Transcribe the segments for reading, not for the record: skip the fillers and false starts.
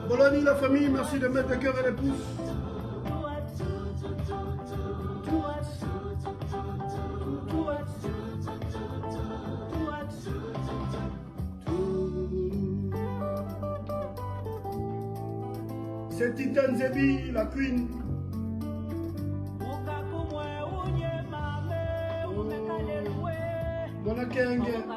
Bologna, la famille, merci de mettre le cœur et les pouces. C'est Titan Zebi, la queen. Monakenge.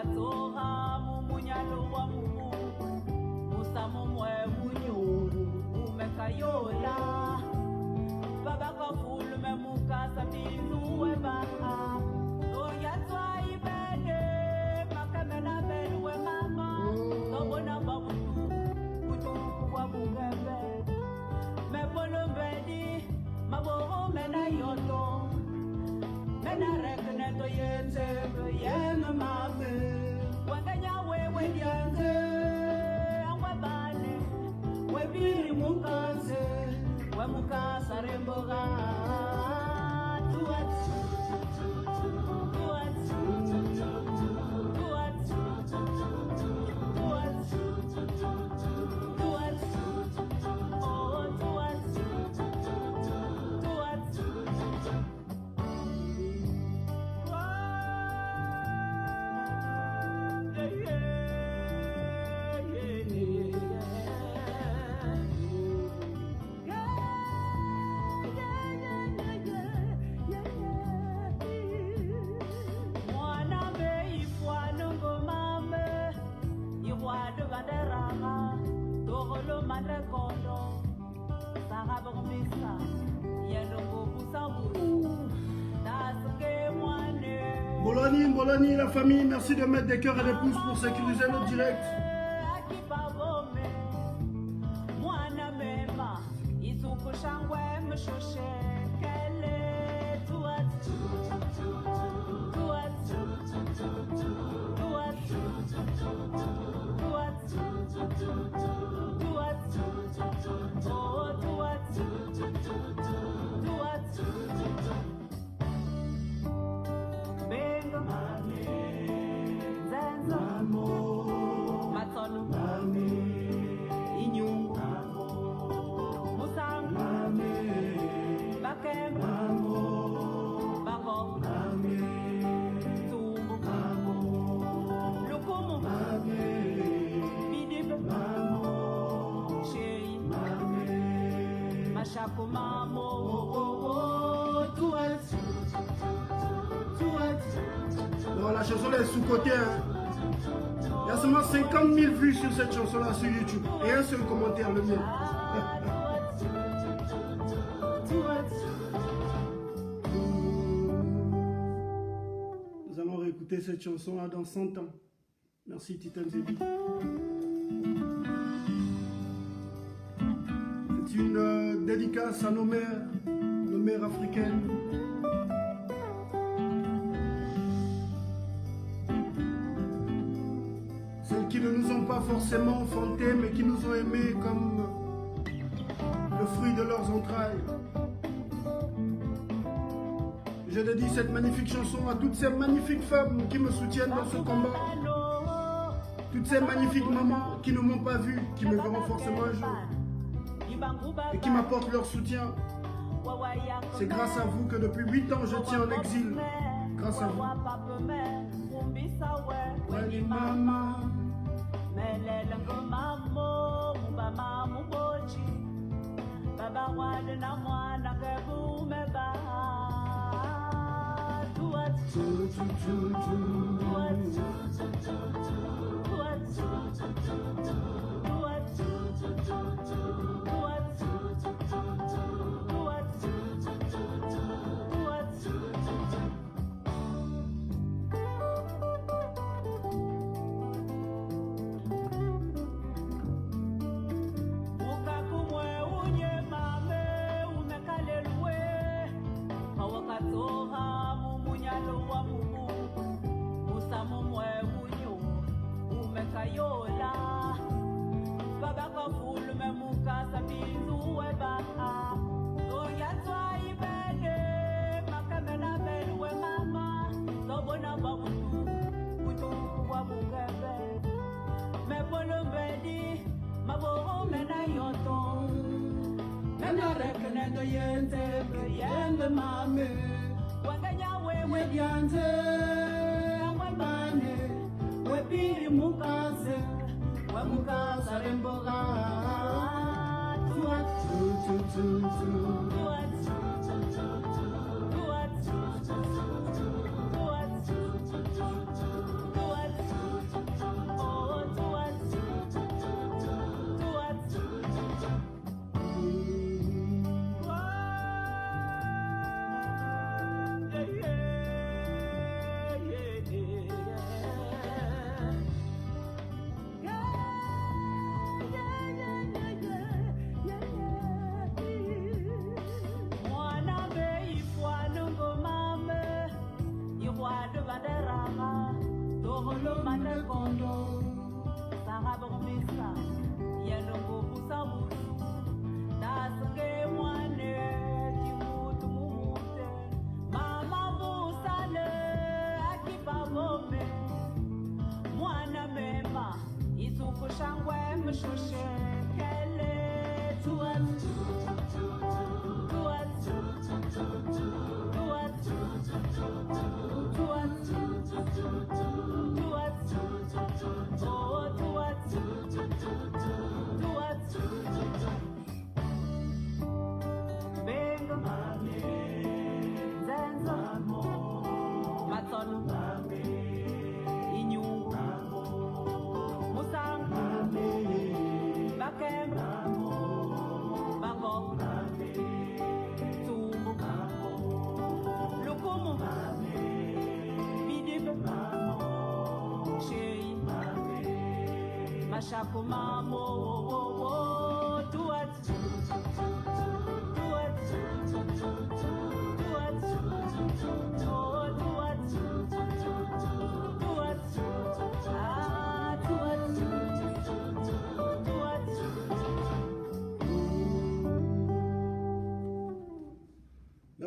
Bologna, la famille, merci de mettre des cœurs et des pouces pour sécuriser notre direct. Bon, la chanson est sous-côté. Hein. Il y a seulement 50 000 vues sur cette chanson-là sur YouTube. Et un seul commentaire, le mien. Nous allons réécouter cette chanson-là dans 100 ans. Merci Titan Zebi. C'est une dédicace à nos mères africaines. Celles qui ne nous ont pas forcément enfantés, mais qui nous ont aimés comme le fruit de leurs entrailles. Je dédie cette magnifique chanson à toutes ces magnifiques femmes qui me soutiennent dans ce combat. Toutes ces magnifiques mamans qui ne m'ont pas vu, qui me verront forcément un jour. et qui m'apportent leur soutien. C'est grâce à vous que depuis 8 ans je tiens en exil. Grâce à vous.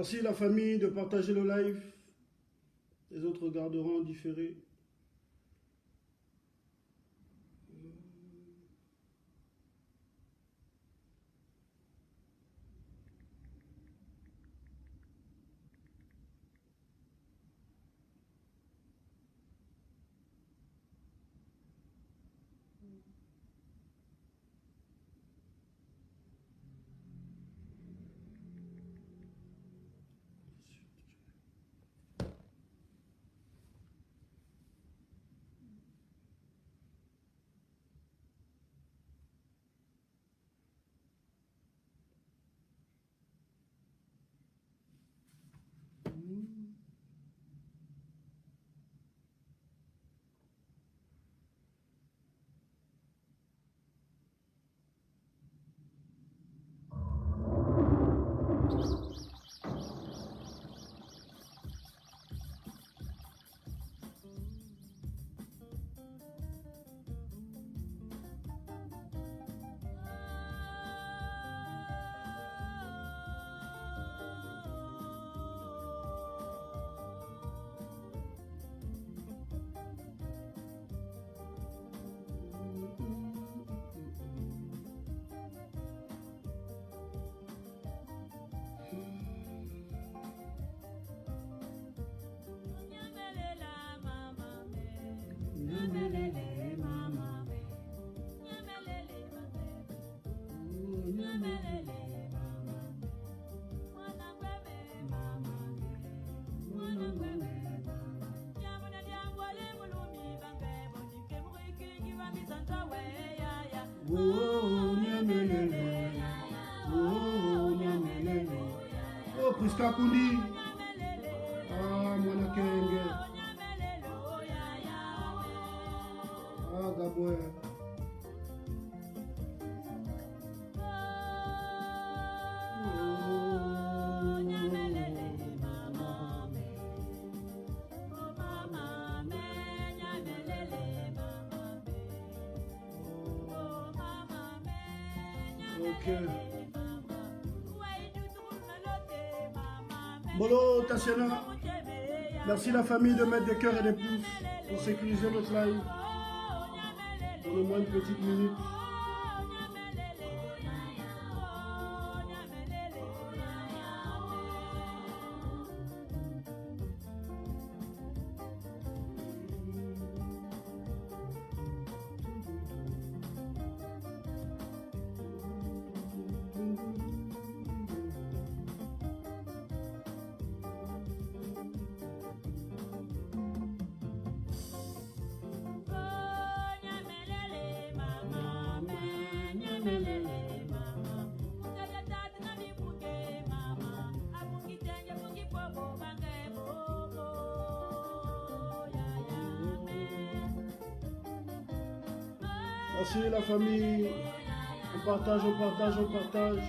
Merci la famille de partager le live. Les autres regarderont en différé. Oh, nyamelele. Oh, nyamelele. Oh, Priska Kundi. Ah, mwana kenge. Ah, Gaboué. Bolo Tassiana, merci la famille de mettre des cœurs et des pouces pour sécuriser notre live. Donnez-moi une petite minute. Merci la famille, on partage, on partage, on partage.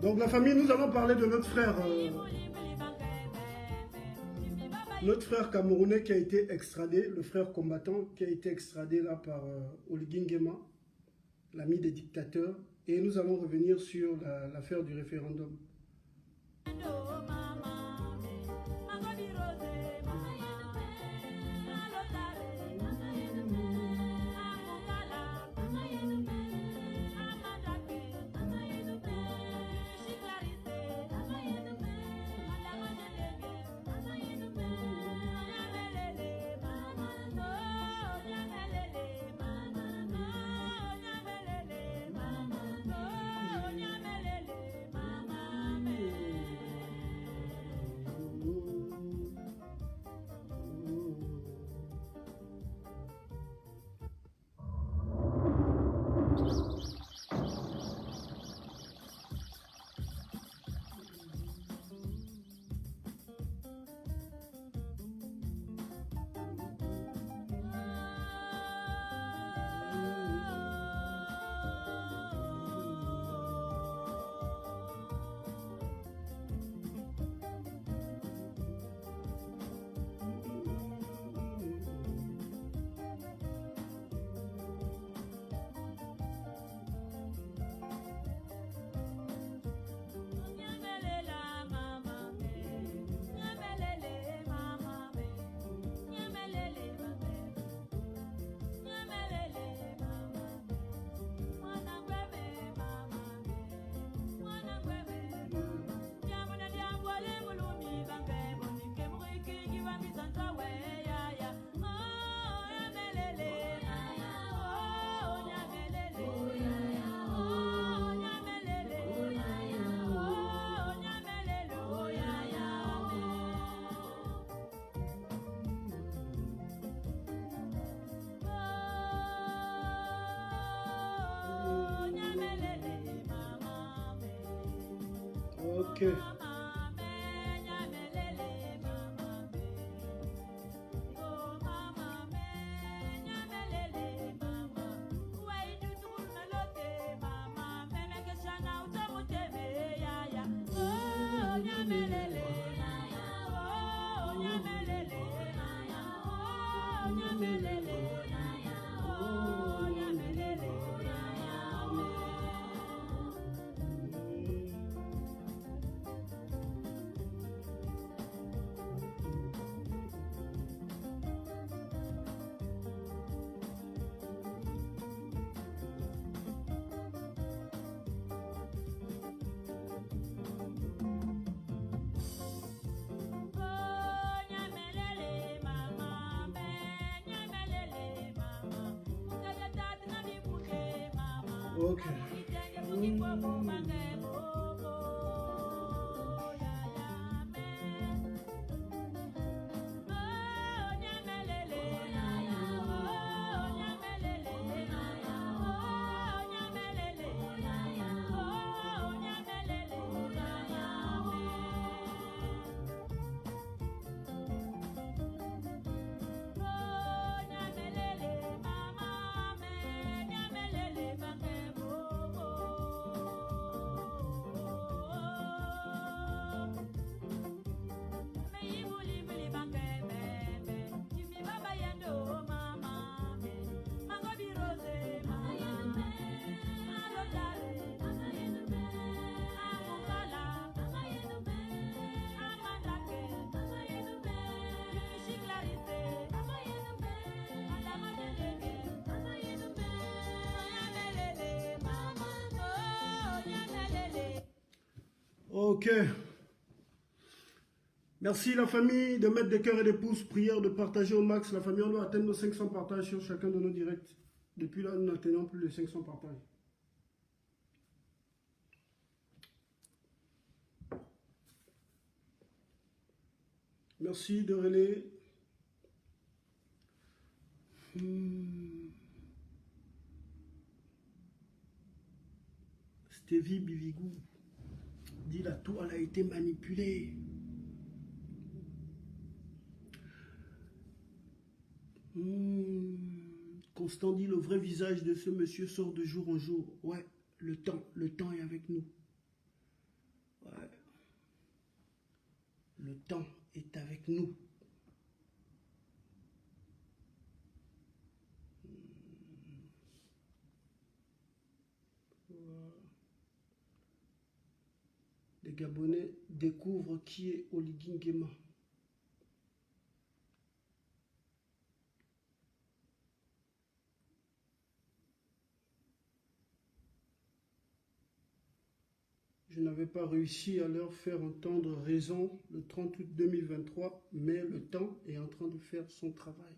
Donc la famille, nous allons parler de notre frère camerounais qui a été extradé, le frère combattant qui a été extradé là par Oligui Nguema, l'ami des dictateurs. Et nous allons revenir sur l'affaire du référendum. Ok. Ok. Ok. Merci la famille de mettre des cœurs et des pouces, prière de partager au max. La famille, on doit atteindre nos 500 partages sur chacun de nos directs. Depuis là, nous n'atteignons plus les 500 partages. Merci de relais. Stevie Bivigou dit la toile a été manipulée. Constant dit le vrai visage de ce monsieur sort de jour en jour. Ouais, le temps est avec nous. Ouais. Le temps est avec nous. Les Gabonais découvrent qui est Oligui Nguema. Je n'avais pas réussi à leur faire entendre raison le 30 août 2023, mais le temps est en train de faire son travail.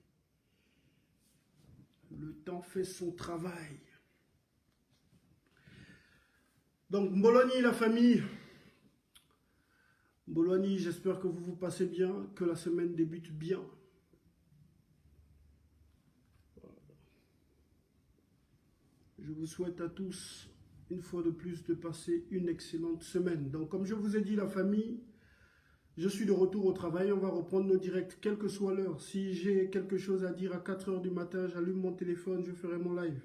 Le temps fait son travail. Donc, Mboloni, la famille. Mboloni, j'espère que vous vous passez bien, que la semaine débute bien. Je vous souhaite à tous, une fois de plus, de passer une excellente semaine. Donc, comme je vous ai dit, la famille, je suis de retour au travail. On va reprendre nos directs, quelle que soit l'heure. Si j'ai quelque chose à dire à 4 h du matin, j'allume mon téléphone, je ferai mon live.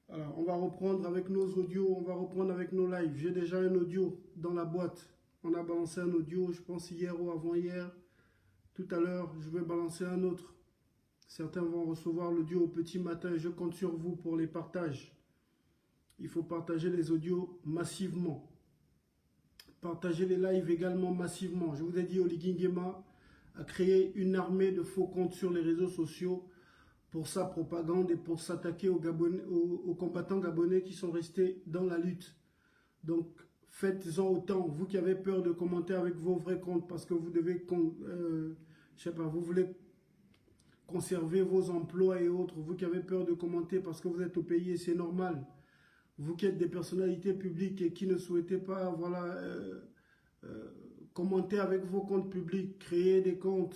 Alors, on va reprendre avec nos audios, on va reprendre avec nos lives. J'ai déjà un audio dans la boîte. On a balancé un audio, je pense hier ou avant-hier. Tout à l'heure, je vais balancer un autre. Certains vont recevoir l'audio au petit matin. Je compte sur vous pour les partages. Il faut partager les audios massivement. Partagez les lives également massivement. Je vous ai dit, Oligui Nguema a créé une armée de faux comptes sur les réseaux sociaux pour sa propagande et pour s'attaquer aux combattants gabonais qui sont restés dans la lutte. Donc, faites-en autant. Vous qui avez peur de commenter avec vos vrais comptes parce que vous devez, je sais pas, vous voulez conserver vos emplois et autres. Vous qui avez peur de commenter parce que vous êtes au pays et c'est normal. Vous qui êtes des personnalités publiques et qui ne souhaitez pas, voilà, commenter avec vos comptes publics, créer des comptes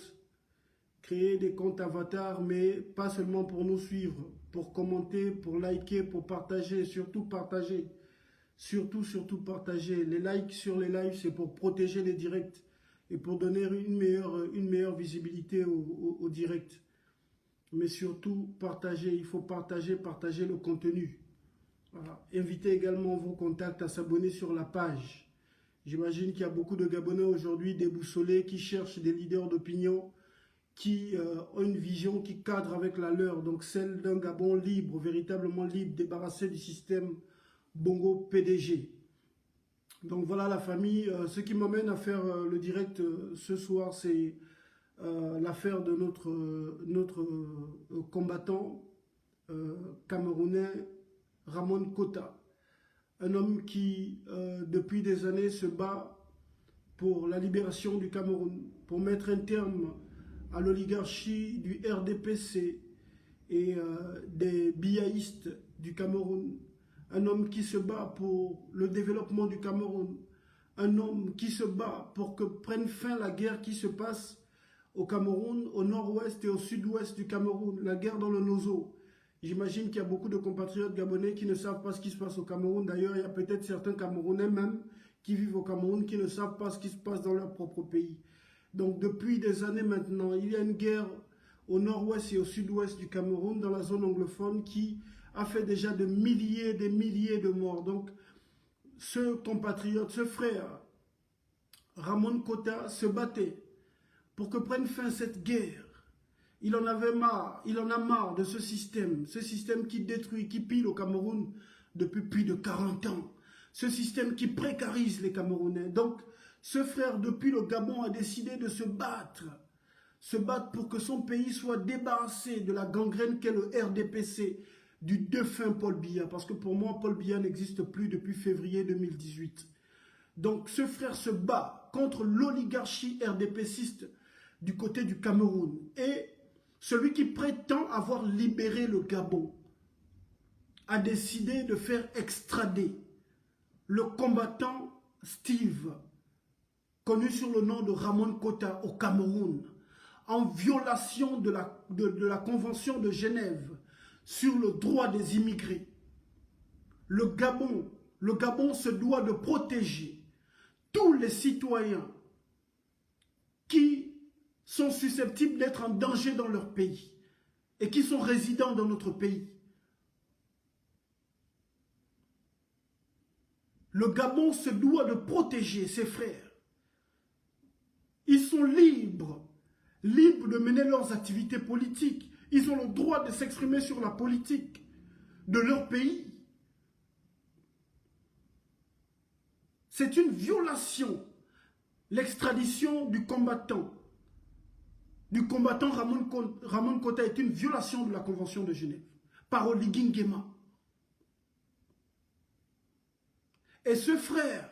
avatars, mais pas seulement pour nous suivre, pour commenter, pour liker, pour partager, surtout partager. Surtout, surtout partagez. Les likes sur les lives, c'est pour protéger les directs et pour donner une meilleure visibilité au direct. Mais surtout, partagez. Il faut partager, partager le contenu. Voilà. Invitez également vos contacts à s'abonner sur la page. J'imagine qu'il y a beaucoup de Gabonais aujourd'hui déboussolés qui cherchent des leaders d'opinion qui ont une vision qui cadre avec la leur, donc celle d'un Gabon libre, véritablement libre, débarrassé du système Bongo PDG. Donc voilà la famille, ce qui m'amène à faire le direct ce soir, c'est l'affaire de notre combattant camerounais Ramon Kota. Un homme qui, depuis des années, se bat pour la libération du Cameroun, pour mettre un terme à l'oligarchie du RDPC et des biaïstes du Cameroun. Un homme qui se bat pour le développement du Cameroun. Un homme qui se bat pour que prenne fin la guerre qui se passe au Cameroun, au nord-ouest et au sud-ouest du Cameroun, la guerre dans le Nozo. J'imagine qu'il y a beaucoup de compatriotes gabonais qui ne savent pas ce qui se passe au Cameroun. D'ailleurs, il y a peut-être certains Camerounais même qui vivent au Cameroun qui ne savent pas ce qui se passe dans leur propre pays. Donc depuis des années maintenant, il y a une guerre au nord-ouest et au sud-ouest du Cameroun, dans la zone anglophone, qui a fait déjà des milliers de morts. Donc ce compatriote, ce frère, Ramon Kota, se battait pour que prenne fin cette guerre. Il en avait marre, il en a marre de ce système qui détruit, qui pille au Cameroun depuis plus de 40 ans. Ce système qui précarise les Camerounais. Donc, ce frère, depuis le Gabon, a décidé de se battre pour que son pays soit débarrassé de la gangrène qu'est le RDPC, du défunt Paul Biya. Parce que pour moi, Paul Biya n'existe plus depuis février 2018. Donc, ce frère se bat contre l'oligarchie RDPciste du côté du Cameroun. Et celui qui prétend avoir libéré le Gabon a décidé de faire extrader le combattant Steve, connu sous le nom de Ramon Kota, au Cameroun, en violation de la Convention de Genève sur le droit des immigrés. Le Gabon se doit de protéger tous les citoyens qui sont susceptibles d'être en danger dans leur pays et qui sont résidents dans notre pays. Le Gabon se doit de protéger ses frères. Ils sont libres de mener leurs activités politiques. Ils ont le droit de s'exprimer sur la politique de leur pays. C'est une violation, l'extradition du combattant Ramon Kota est une violation de la Convention de Genève par Oligui Nguema. Et ce frère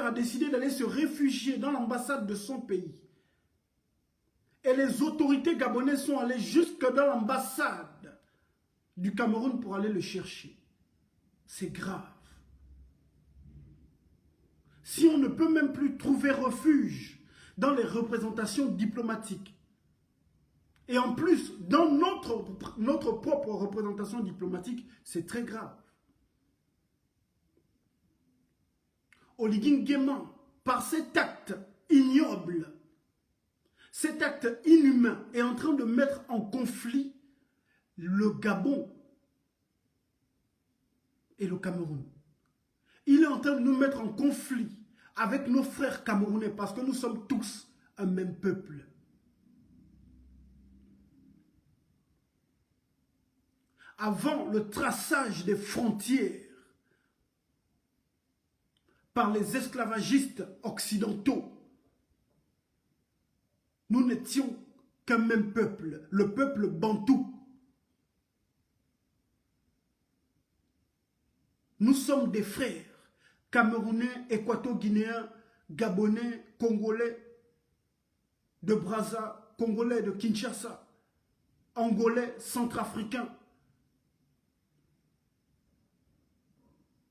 a décidé d'aller se réfugier dans l'ambassade de son pays. Et les autorités gabonaises sont allées jusque dans l'ambassade du Cameroun pour aller le chercher. C'est grave. Si on ne peut même plus trouver refuge dans les représentations diplomatiques, et en plus, dans notre propre représentation diplomatique, c'est très grave. Oligui Nguema, par cet acte ignoble, cet acte inhumain, est en train de mettre en conflit le Gabon et le Cameroun. Il est en train de nous mettre en conflit avec nos frères camerounais parce que nous sommes tous un même peuple. Avant le traçage des frontières par les esclavagistes occidentaux, nous n'étions qu'un même peuple, le peuple bantou. Nous sommes des frères, Camerounais, Équato-Guinéens, Gabonais, Congolais de Brazza, Congolais de Kinshasa, Angolais, Centrafricains,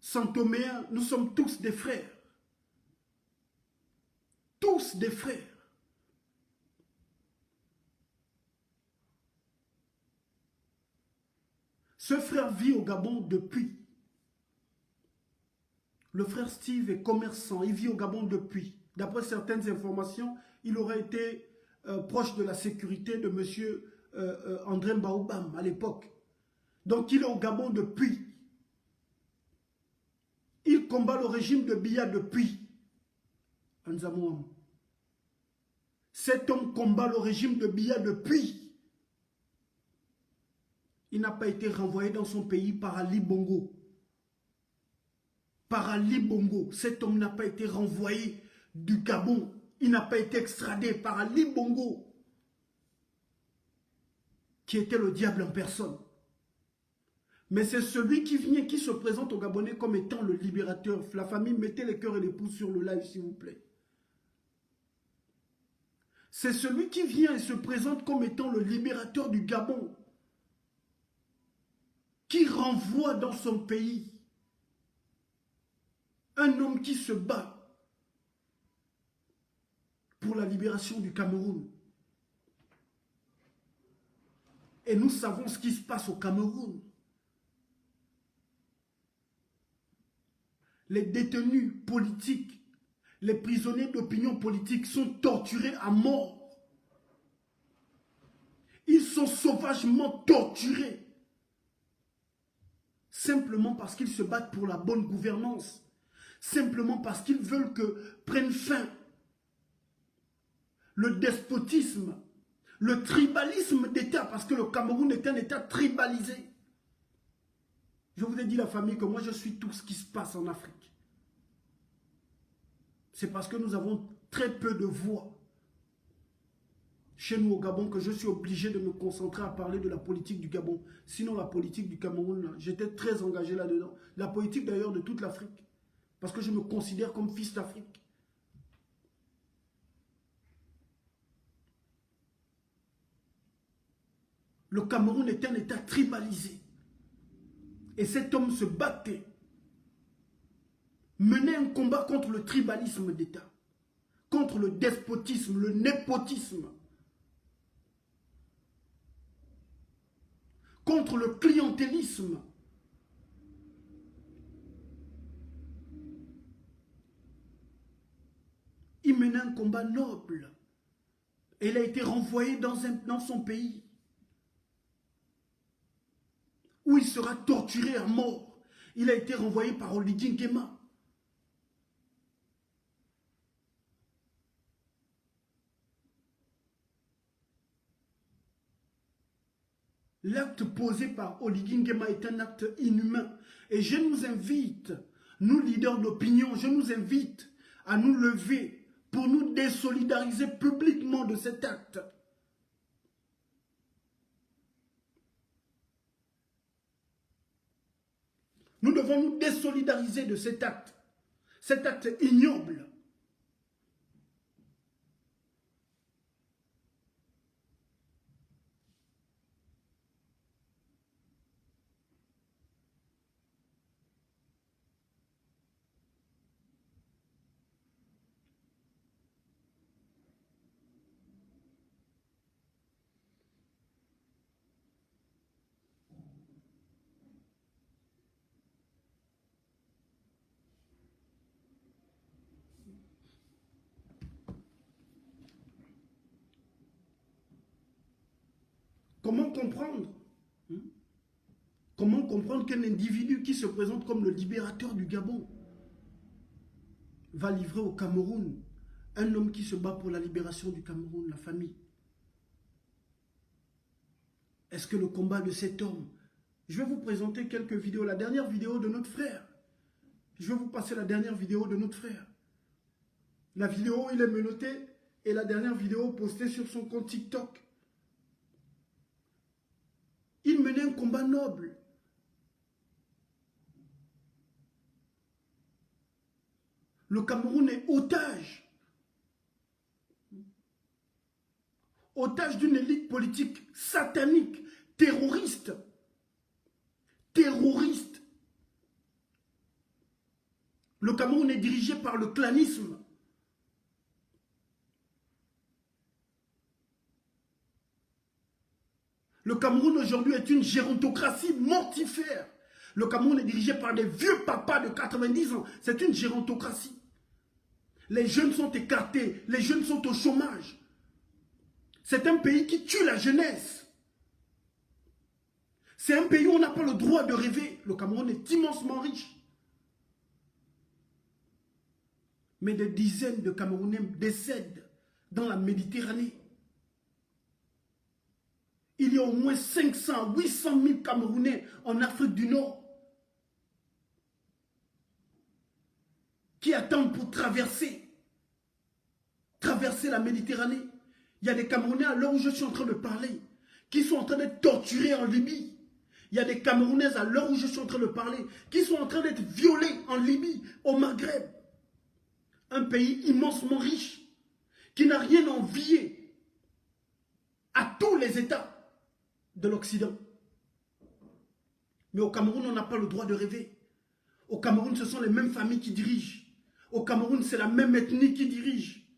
Santoméens, nous sommes tous des frères. Tous des frères. Ce frère vit au Gabon depuis. Le frère Steve est commerçant, il vit au Gabon depuis. D'après certaines informations, il aurait été proche de la sécurité de M. André Baobam à l'époque. Donc il est au Gabon depuis. Il combat le régime de Biya depuis. Anzamouam. Cet homme combat le régime de Biya depuis. Il n'a pas été renvoyé dans son pays par Ali Bongo. Par Ali Bongo. Cet homme n'a pas été renvoyé du Gabon. Il n'a pas été extradé par Ali Bongo, qui était le diable en personne. Mais c'est celui qui vient, qui se présente aux Gabonais comme étant le libérateur. La famille, mettez les cœurs et les pouces sur le live, s'il vous plaît. C'est celui qui vient et se présente comme étant le libérateur du Gabon, qui renvoie dans son pays un homme qui se bat pour la libération du Cameroun. Et nous savons ce qui se passe au Cameroun. Les détenus politiques, les prisonniers d'opinion politique sont torturés à mort. Ils sont sauvagement torturés. Simplement parce qu'ils se battent pour la bonne gouvernance. Simplement parce qu'ils veulent que prenne fin le despotisme, le tribalisme d'État, parce que le Cameroun est un État tribalisé. Je vous ai dit, la famille, que moi je suis tout ce qui se passe en Afrique. C'est parce que nous avons très peu de voix chez nous au Gabon que je suis obligé de me concentrer à parler de la politique du Gabon. Sinon, la politique du Cameroun, j'étais très engagé là-dedans. La politique d'ailleurs de toute l'Afrique. Parce que je me considère comme fils d'Afrique. Le Cameroun est un État tribalisé. Et cet homme se battait, menait un combat contre le tribalisme d'État, contre le despotisme, le népotisme, contre le clientélisme. Il menait un combat noble. Et il a été renvoyé dans son pays, où il sera torturé à mort. Il a été renvoyé par Oligui Nguema. L'acte posé par Oligui Nguema est un acte inhumain. Et je nous invite, nous leaders d'opinion, je nous invite à nous lever pour nous désolidariser publiquement de cet acte. Nous devons nous désolidariser de cet acte ignoble. Comment comprendre? Comment comprendre qu'un individu qui se présente comme le libérateur du Gabon va livrer au Cameroun un homme qui se bat pour la libération du Cameroun, la famille? Est-ce que le combat de cet homme... Je vais vous présenter quelques vidéos. La dernière vidéo de notre frère. Je vais vous passer la dernière vidéo de notre frère. La vidéo où il est menotté et la dernière vidéo postée sur son compte TikTok. Il menait un combat noble. Le Cameroun est otage. Otage d'une élite politique satanique, terroriste. Terroriste. Le Cameroun est dirigé par le clanisme. Le Cameroun aujourd'hui est une gérontocratie mortifère. Le Cameroun est dirigé par des vieux papas de 90 ans. C'est une gérontocratie. Les jeunes sont écartés, les jeunes sont au chômage. C'est un pays qui tue la jeunesse. C'est un pays où on n'a pas le droit de rêver. Le Cameroun est immensement riche. Mais des dizaines de Camerounais décèdent dans la Méditerranée. Il y a au moins 500, 800 000 Camerounais en Afrique du Nord qui attendent pour traverser la Méditerranée. Il y a des Camerounais, à l'heure où je suis en train de parler, qui sont en train d'être torturés en Libye. Il y a des Camerounaises, à l'heure où je suis en train de parler, qui sont en train d'être violés en Libye, au Maghreb. Un pays immensement riche, qui n'a rien à envier à tous les États de l'Occident. Mais au Cameroun, on n'a pas le droit de rêver. Au Cameroun, ce sont les mêmes familles qui dirigent. Au Cameroun, c'est la même ethnie qui dirige.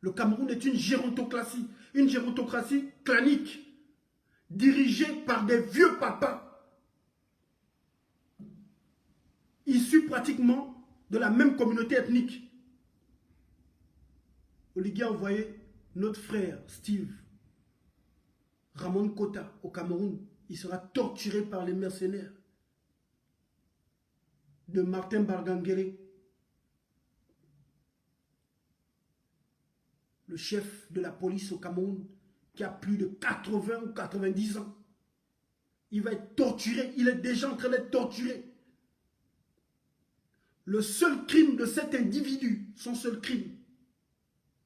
Le Cameroun est une gérontocratie clanique, dirigée par des vieux papas, issus pratiquement de la même communauté ethnique. Oligui a envoyé notre frère Steve Ramon Kota au Cameroun. Il sera torturé par les mercenaires de Martin Bargangere, le chef de la police au Cameroun, qui a plus de 80 ou 90 ans. Il va être torturé. Il est déjà en train d'être torturé. Le seul crime de cet individu, son seul crime,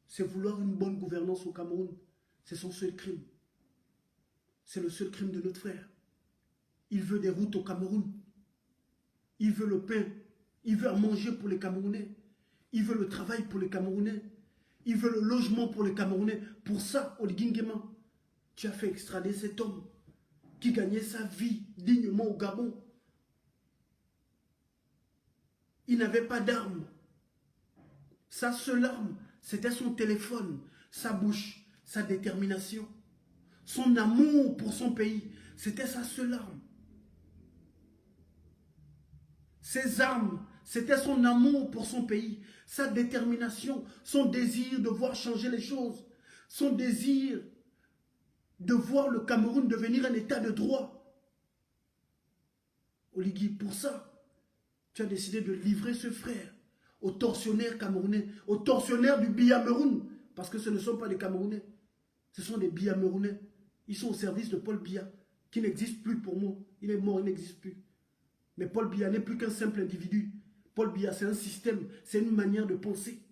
c'est vouloir une bonne gouvernance au Cameroun. C'est son seul crime. C'est le seul crime de notre frère. Il veut des routes au Cameroun. Il veut le pain. Il veut à manger pour les Camerounais. Il veut le travail pour les Camerounais. Il veut le logement pour les Camerounais. Pour ça, Oligui Nguema, tu as fait extrader cet homme qui gagnait sa vie dignement au Gabon. Il n'avait pas d'armes. Sa seule arme, c'était son téléphone, sa bouche, sa détermination. Son amour pour son pays, c'était sa seule arme. Ses armes, c'était son amour pour son pays, sa détermination, son désir de voir changer les choses, son désir de voir le Cameroun devenir un état de droit. Oligui, pour ça, tu as décidé de livrer ce frère aux tortionnaires camerounais, aux tortionnaires du Biyameroun, parce que ce ne sont pas des Camerounais, ce sont des Biyamerounais. Ils sont au service de Paul Biya, qui n'existe plus pour moi. Il est mort, il n'existe plus. Mais Paul Biya n'est plus qu'un simple individu. Paul Biya, c'est un système, c'est une manière de penser.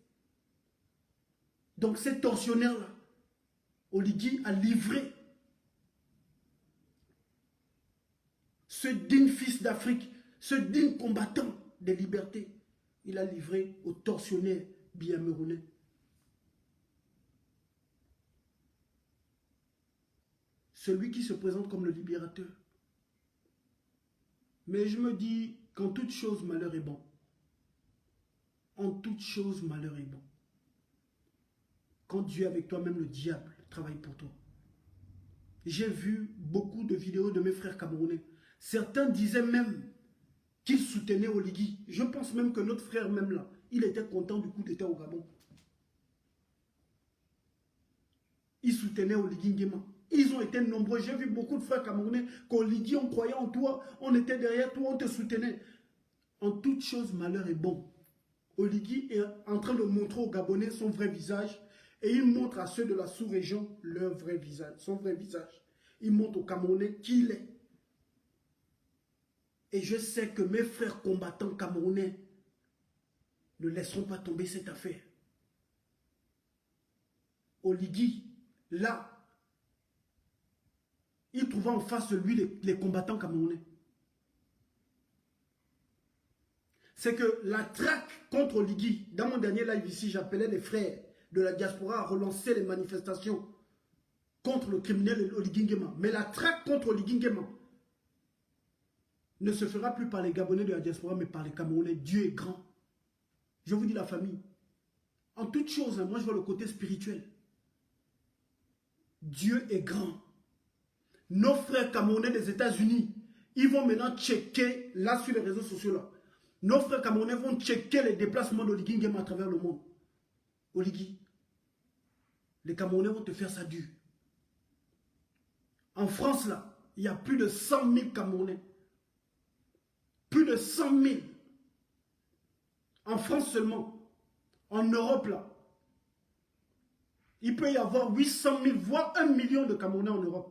Donc ces tortionnaires-là, Oligui a livré ce digne fils d'Afrique, ce digne combattant des libertés, il a livré aux tortionnaires biyamerounais. Celui qui se présente comme le libérateur. Mais je me dis qu'en toute chose, malheur est bon. En toute chose, malheur est bon. Quand Dieu est avec toi, même le diable travaille pour toi. J'ai vu beaucoup de vidéos de mes frères camerounais. Certains disaient même qu'ils soutenaient Oligui. Je pense même que notre frère même là, il était content du coup d'État au Gabon. Ils soutenaient Oligui Nguema. Ils ont été nombreux. J'ai vu beaucoup de frères camerounais qu'Oligui, on croyait en toi, on était derrière toi, on te soutenait. En toute chose, malheur est bon. Oligui est en train de montrer aux Gabonais son vrai visage et il montre à ceux de la sous-région leur vrai visage, son vrai visage. Il montre aux Camerounais qui il est. Et je sais que mes frères combattants camerounais ne laisseront pas tomber cette affaire. Oligui, là, il trouva en face de lui les combattants camerounais. C'est que la traque contre Oligui, dans mon dernier live ici, j'appelais les frères de la diaspora à relancer les manifestations contre le criminel Oligui Nguema. Mais la traque contre Oligui Nguema ne se fera plus par les Gabonais de la diaspora, mais par les Camerounais. Dieu est grand. Je vous dis la famille. En toute chose, moi je vois le côté spirituel. Dieu est grand. nos frères camerounais des États-Unis, ils vont maintenant checker, là sur les réseaux sociaux, là. Nos frères camerounais vont checker les déplacements d'Oligui Nguema à travers le monde. Oligui, les Camerounais vont te faire ça dur. En France, là, il y a plus de 100 000 Camerounais. Plus de 100 000. En France seulement. En Europe, là. Il peut y avoir 800 000, voire 1 million de Camerounais en Europe.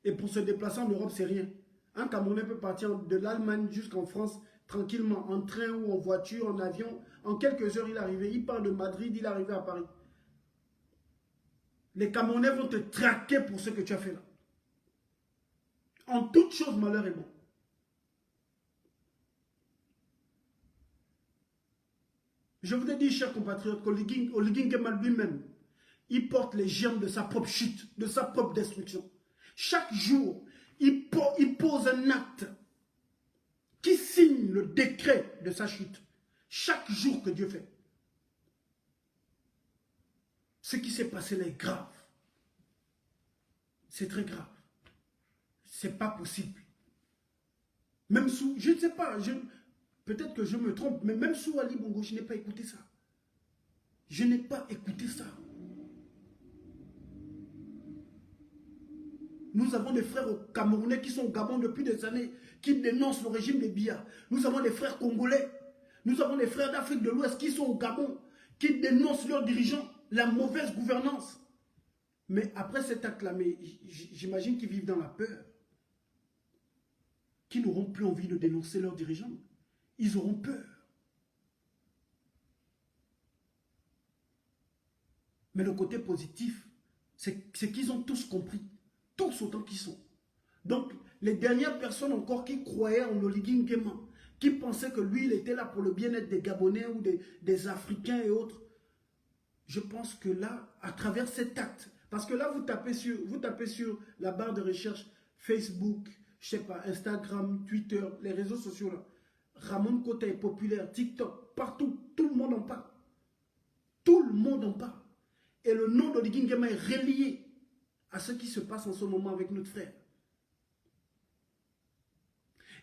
Et pour se déplacer en Europe, c'est rien. Un Camerounais peut partir de l'Allemagne jusqu'en France tranquillement, en train ou en voiture, en avion. En quelques heures, il est arrivé. Il part de Madrid, il est arrivé à Paris. Les Camerounais vont te traquer pour ce que tu as fait là. En toute chose, malheur est bon. Je vous ai dit, chers compatriotes, qu'Oligui Nguema lui-même, il porte les germes de sa propre chute, de sa propre destruction. Chaque jour, il pose un acte qui signe le décret de sa chute. Chaque jour que Dieu fait. Ce qui s'est passé là est grave. C'est très grave. C'est pas possible. Même sous, je ne sais pas, peut-être que je me trompe, mais même sous Ali Bongo, je n'ai pas écouté ça. Je n'ai pas écouté ça. Nous avons des frères camerounais qui sont au Gabon depuis des années, qui dénoncent le régime des Biya. Nous avons des frères congolais. Nous avons des frères d'Afrique de l'Ouest qui sont au Gabon, qui dénoncent leurs dirigeants, la mauvaise gouvernance. Mais après cet acte-là, j'imagine qu'ils vivent dans la peur. Qu'ils n'auront plus envie de dénoncer leurs dirigeants. Ils auront peur. Mais le côté positif, c'est qu'ils ont tous compris. Tous autant qu'ils sont. Donc, les dernières personnes encore qui croyaient en Oligui Nguema, qui pensaient que lui, il était là pour le bien-être des Gabonais ou des Africains et autres, je pense que là, à travers cet acte, parce que là, vous tapez sur la barre de recherche Facebook, je sais pas, Instagram, Twitter, les réseaux sociaux là. Ramon Kota est populaire, TikTok, partout, tout le monde en parle. Tout le monde en parle. Et le nom d'Oligui Nguema est relié à ce qui se passe en ce moment avec notre frère.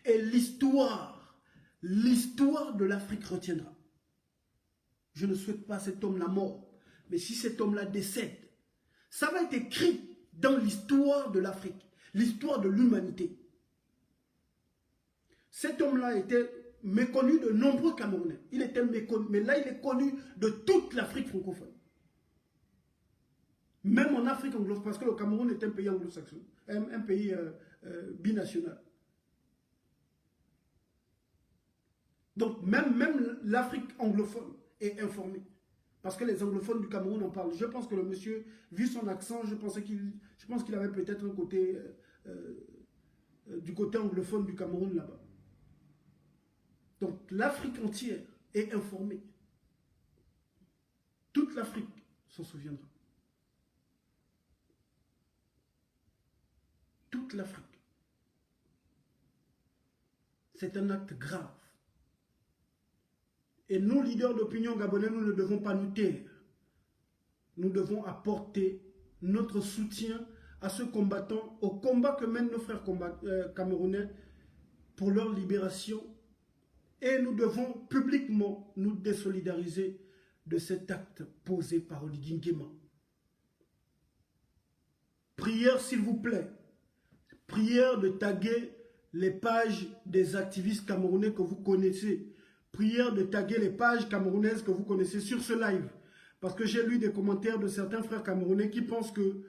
Et l'histoire de l'Afrique retiendra. Je ne souhaite pas à cet homme la mort, mais si cet homme-là décède, ça va être écrit dans l'histoire de l'Afrique, l'histoire de l'humanité. Cet homme-là était méconnu de nombreux Camerounais. Il était méconnu, mais là il est connu de toute l'Afrique francophone. Même en Afrique anglophone, parce que le Cameroun est un pays anglo-saxon, un pays binational. Donc même l'Afrique anglophone est informée. Parce que les anglophones du Cameroun en parlent. Je pense que le monsieur, vu son accent, je pense qu'il avait peut-être un côté du côté anglophone du Cameroun là-bas. Donc l'Afrique entière est informée. Toute l'Afrique s'en souviendra. Toute l'Afrique. C'est un acte grave. Et nous, leaders d'opinion gabonais, nous ne devons pas nous taire. Nous devons apporter notre soutien à ce combattant, au combat que mènent nos frères camerounais pour leur libération. Et nous devons publiquement nous désolidariser de cet acte posé par Oligui Nguema. Prière, s'il vous plaît. Prière de taguer les pages des activistes camerounais que vous connaissez. Prière de taguer les pages camerounaises que vous connaissez sur ce live. Parce que j'ai lu des commentaires de certains frères camerounais qui pensent que,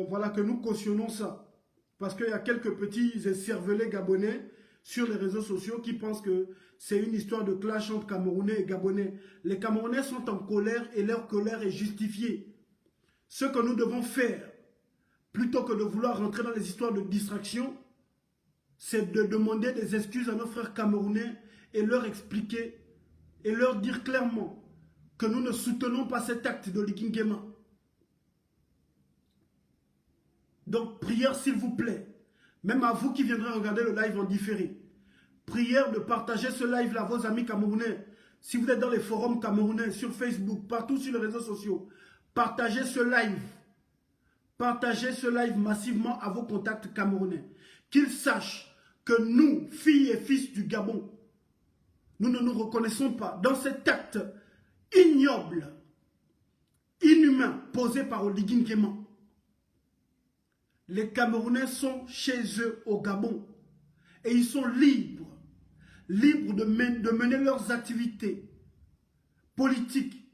voilà, que nous cautionnons ça. Parce qu'il y a quelques petits cervelets gabonais sur les réseaux sociaux qui pensent que c'est une histoire de clash entre Camerounais et Gabonais. Les Camerounais sont en colère et leur colère est justifiée. Ce que nous devons faire, plutôt que de vouloir rentrer dans les histoires de distraction, c'est de demander des excuses à nos frères camerounais et leur expliquer et leur dire clairement que nous ne soutenons pas cet acte d'Oligui Nguema. Donc, prière s'il vous plaît, même à vous qui viendrez regarder le live en différé, prière de partager ce live-là à vos amis camerounais. Si vous êtes dans les forums camerounais, sur Facebook, partout sur les réseaux sociaux, partagez ce live. Partagez ce live massivement à vos contacts camerounais. Qu'ils sachent que nous, filles et fils du Gabon, nous ne nous reconnaissons pas dans cet acte ignoble, inhumain, posé par Oligui Nguema. Les Camerounais sont chez eux au Gabon et ils sont libres de mener leurs activités politiques,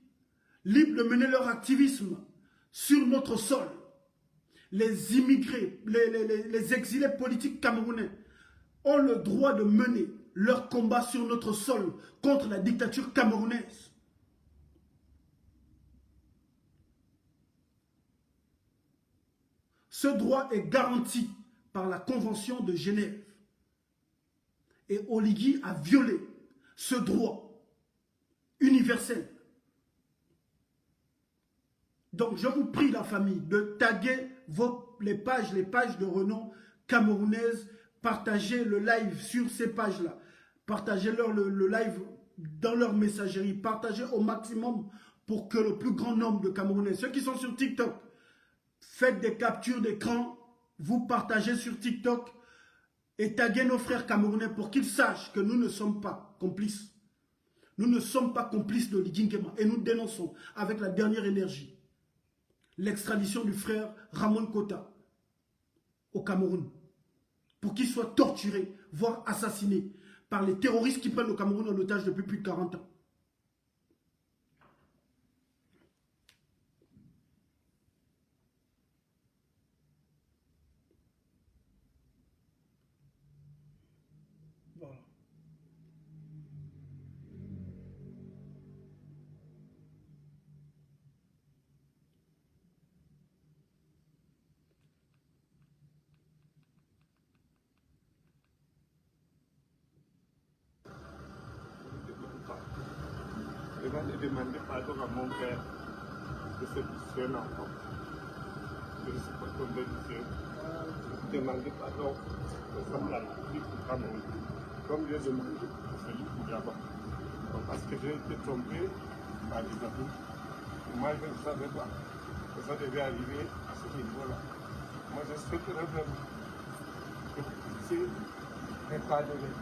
libres de mener leur activisme sur notre sol. Les immigrés, les exilés politiques camerounais ont le droit de mener leur combat sur notre sol contre la dictature camerounaise. Ce droit est garanti par la Convention de Genève. Et Oligui a violé ce droit universel. Donc je vous prie la famille de taguer les pages de renom camerounaises, partagez le live sur ces pages-là, partagez-leur le live dans leur messagerie, partagez au maximum pour que le plus grand nombre de Camerounais, ceux qui sont sur TikTok, faites des captures d'écran, vous partagez sur TikTok et taguez nos frères camerounais pour qu'ils sachent que nous ne sommes pas complices. Nous ne sommes pas complices d'Oligui Nguema et nous dénonçons avec la dernière énergie l'extradition du frère Ramon Kota au Cameroun pour qu'il soit torturé, voire assassiné par les terroristes qui prennent le Cameroun en otage depuis plus de 40 ans. Voilà. Je vais demander pardon à mon père de ce seul enfant. Je ne suis pas tombé du ciel. Demander pardon aux la République du Cameroun. Comme j'ai demandé pour celui qui là-bas. Parce que j'ai été trompé par des adultes. Moi, je ne savais pas que ça devait arriver à ce niveau-là. Moi, je souhaiterais vraiment que vous puissiez me pardonner.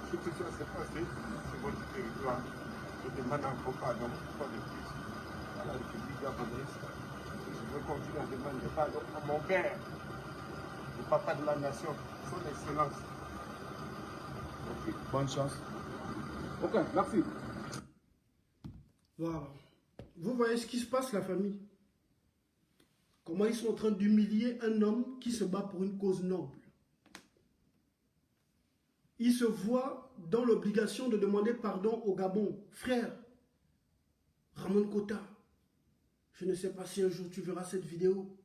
Si tout ça s'est passé sur votre territoire, je demande encore pardon pour de plus à la République gabonaise. Je veux continuer à demander pardon à mon père, le papa de la nation, son excellence. Okay. Bonne chance. Ok, merci. Voilà. Vous voyez ce qui se passe, la famille? Comment ils sont en train d'humilier un homme qui se bat pour une cause noble. Il se voit dans l'obligation de demander pardon au Gabon. Frère, Ramon Kota, je ne sais pas si un jour tu verras cette vidéo,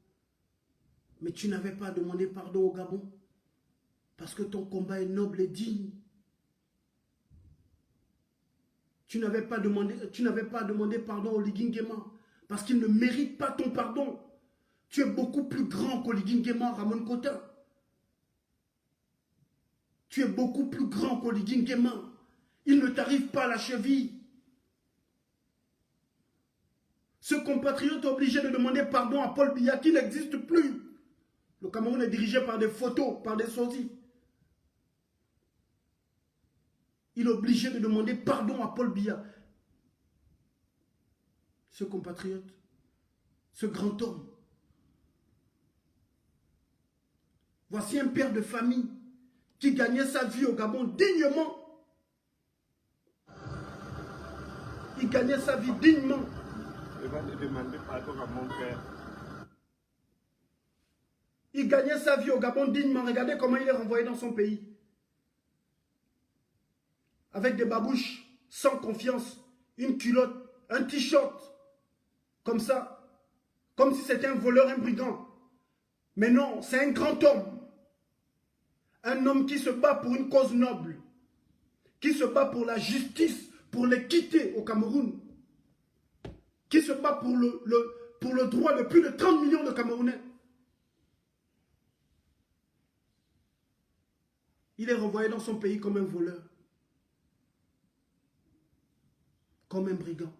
mais tu n'avais pas demandé pardon au Gabon parce que ton combat est noble et digne. Tu n'avais pas demandé pardon à Oligui Nguema parce qu'il ne mérite pas ton pardon. Tu es beaucoup plus grand qu'Oligui Nguema, Ramon Kota. Tu es beaucoup plus grand qu'Oligui Nguema. Il ne t'arrive pas à la cheville. Ce compatriote est obligé de demander pardon à Paul Biya qui n'existe plus. Le Cameroun est dirigé par des photos, par des sosies. Il est obligé de demander pardon à Paul Biya. Ce compatriote, ce grand homme. Voici un père de famille qui gagnait sa vie au Gabon dignement. Il gagnait sa vie dignement. Je vais demander pardon à mon père. Il gagnait sa vie au Gabon dignement. Regardez comment il est renvoyé dans son pays. Avec des babouches, sans confiance, une culotte, un t-shirt. Comme ça. Comme si c'était un voleur, un brigand. Mais non, c'est un grand homme. Un homme qui se bat pour une cause noble. Qui se bat pour la justice, pour l'équité au Cameroun. Qui se bat pour le droit de plus de 30 millions de Camerounais. Il est renvoyé dans son pays comme un voleur. Comme un brigand.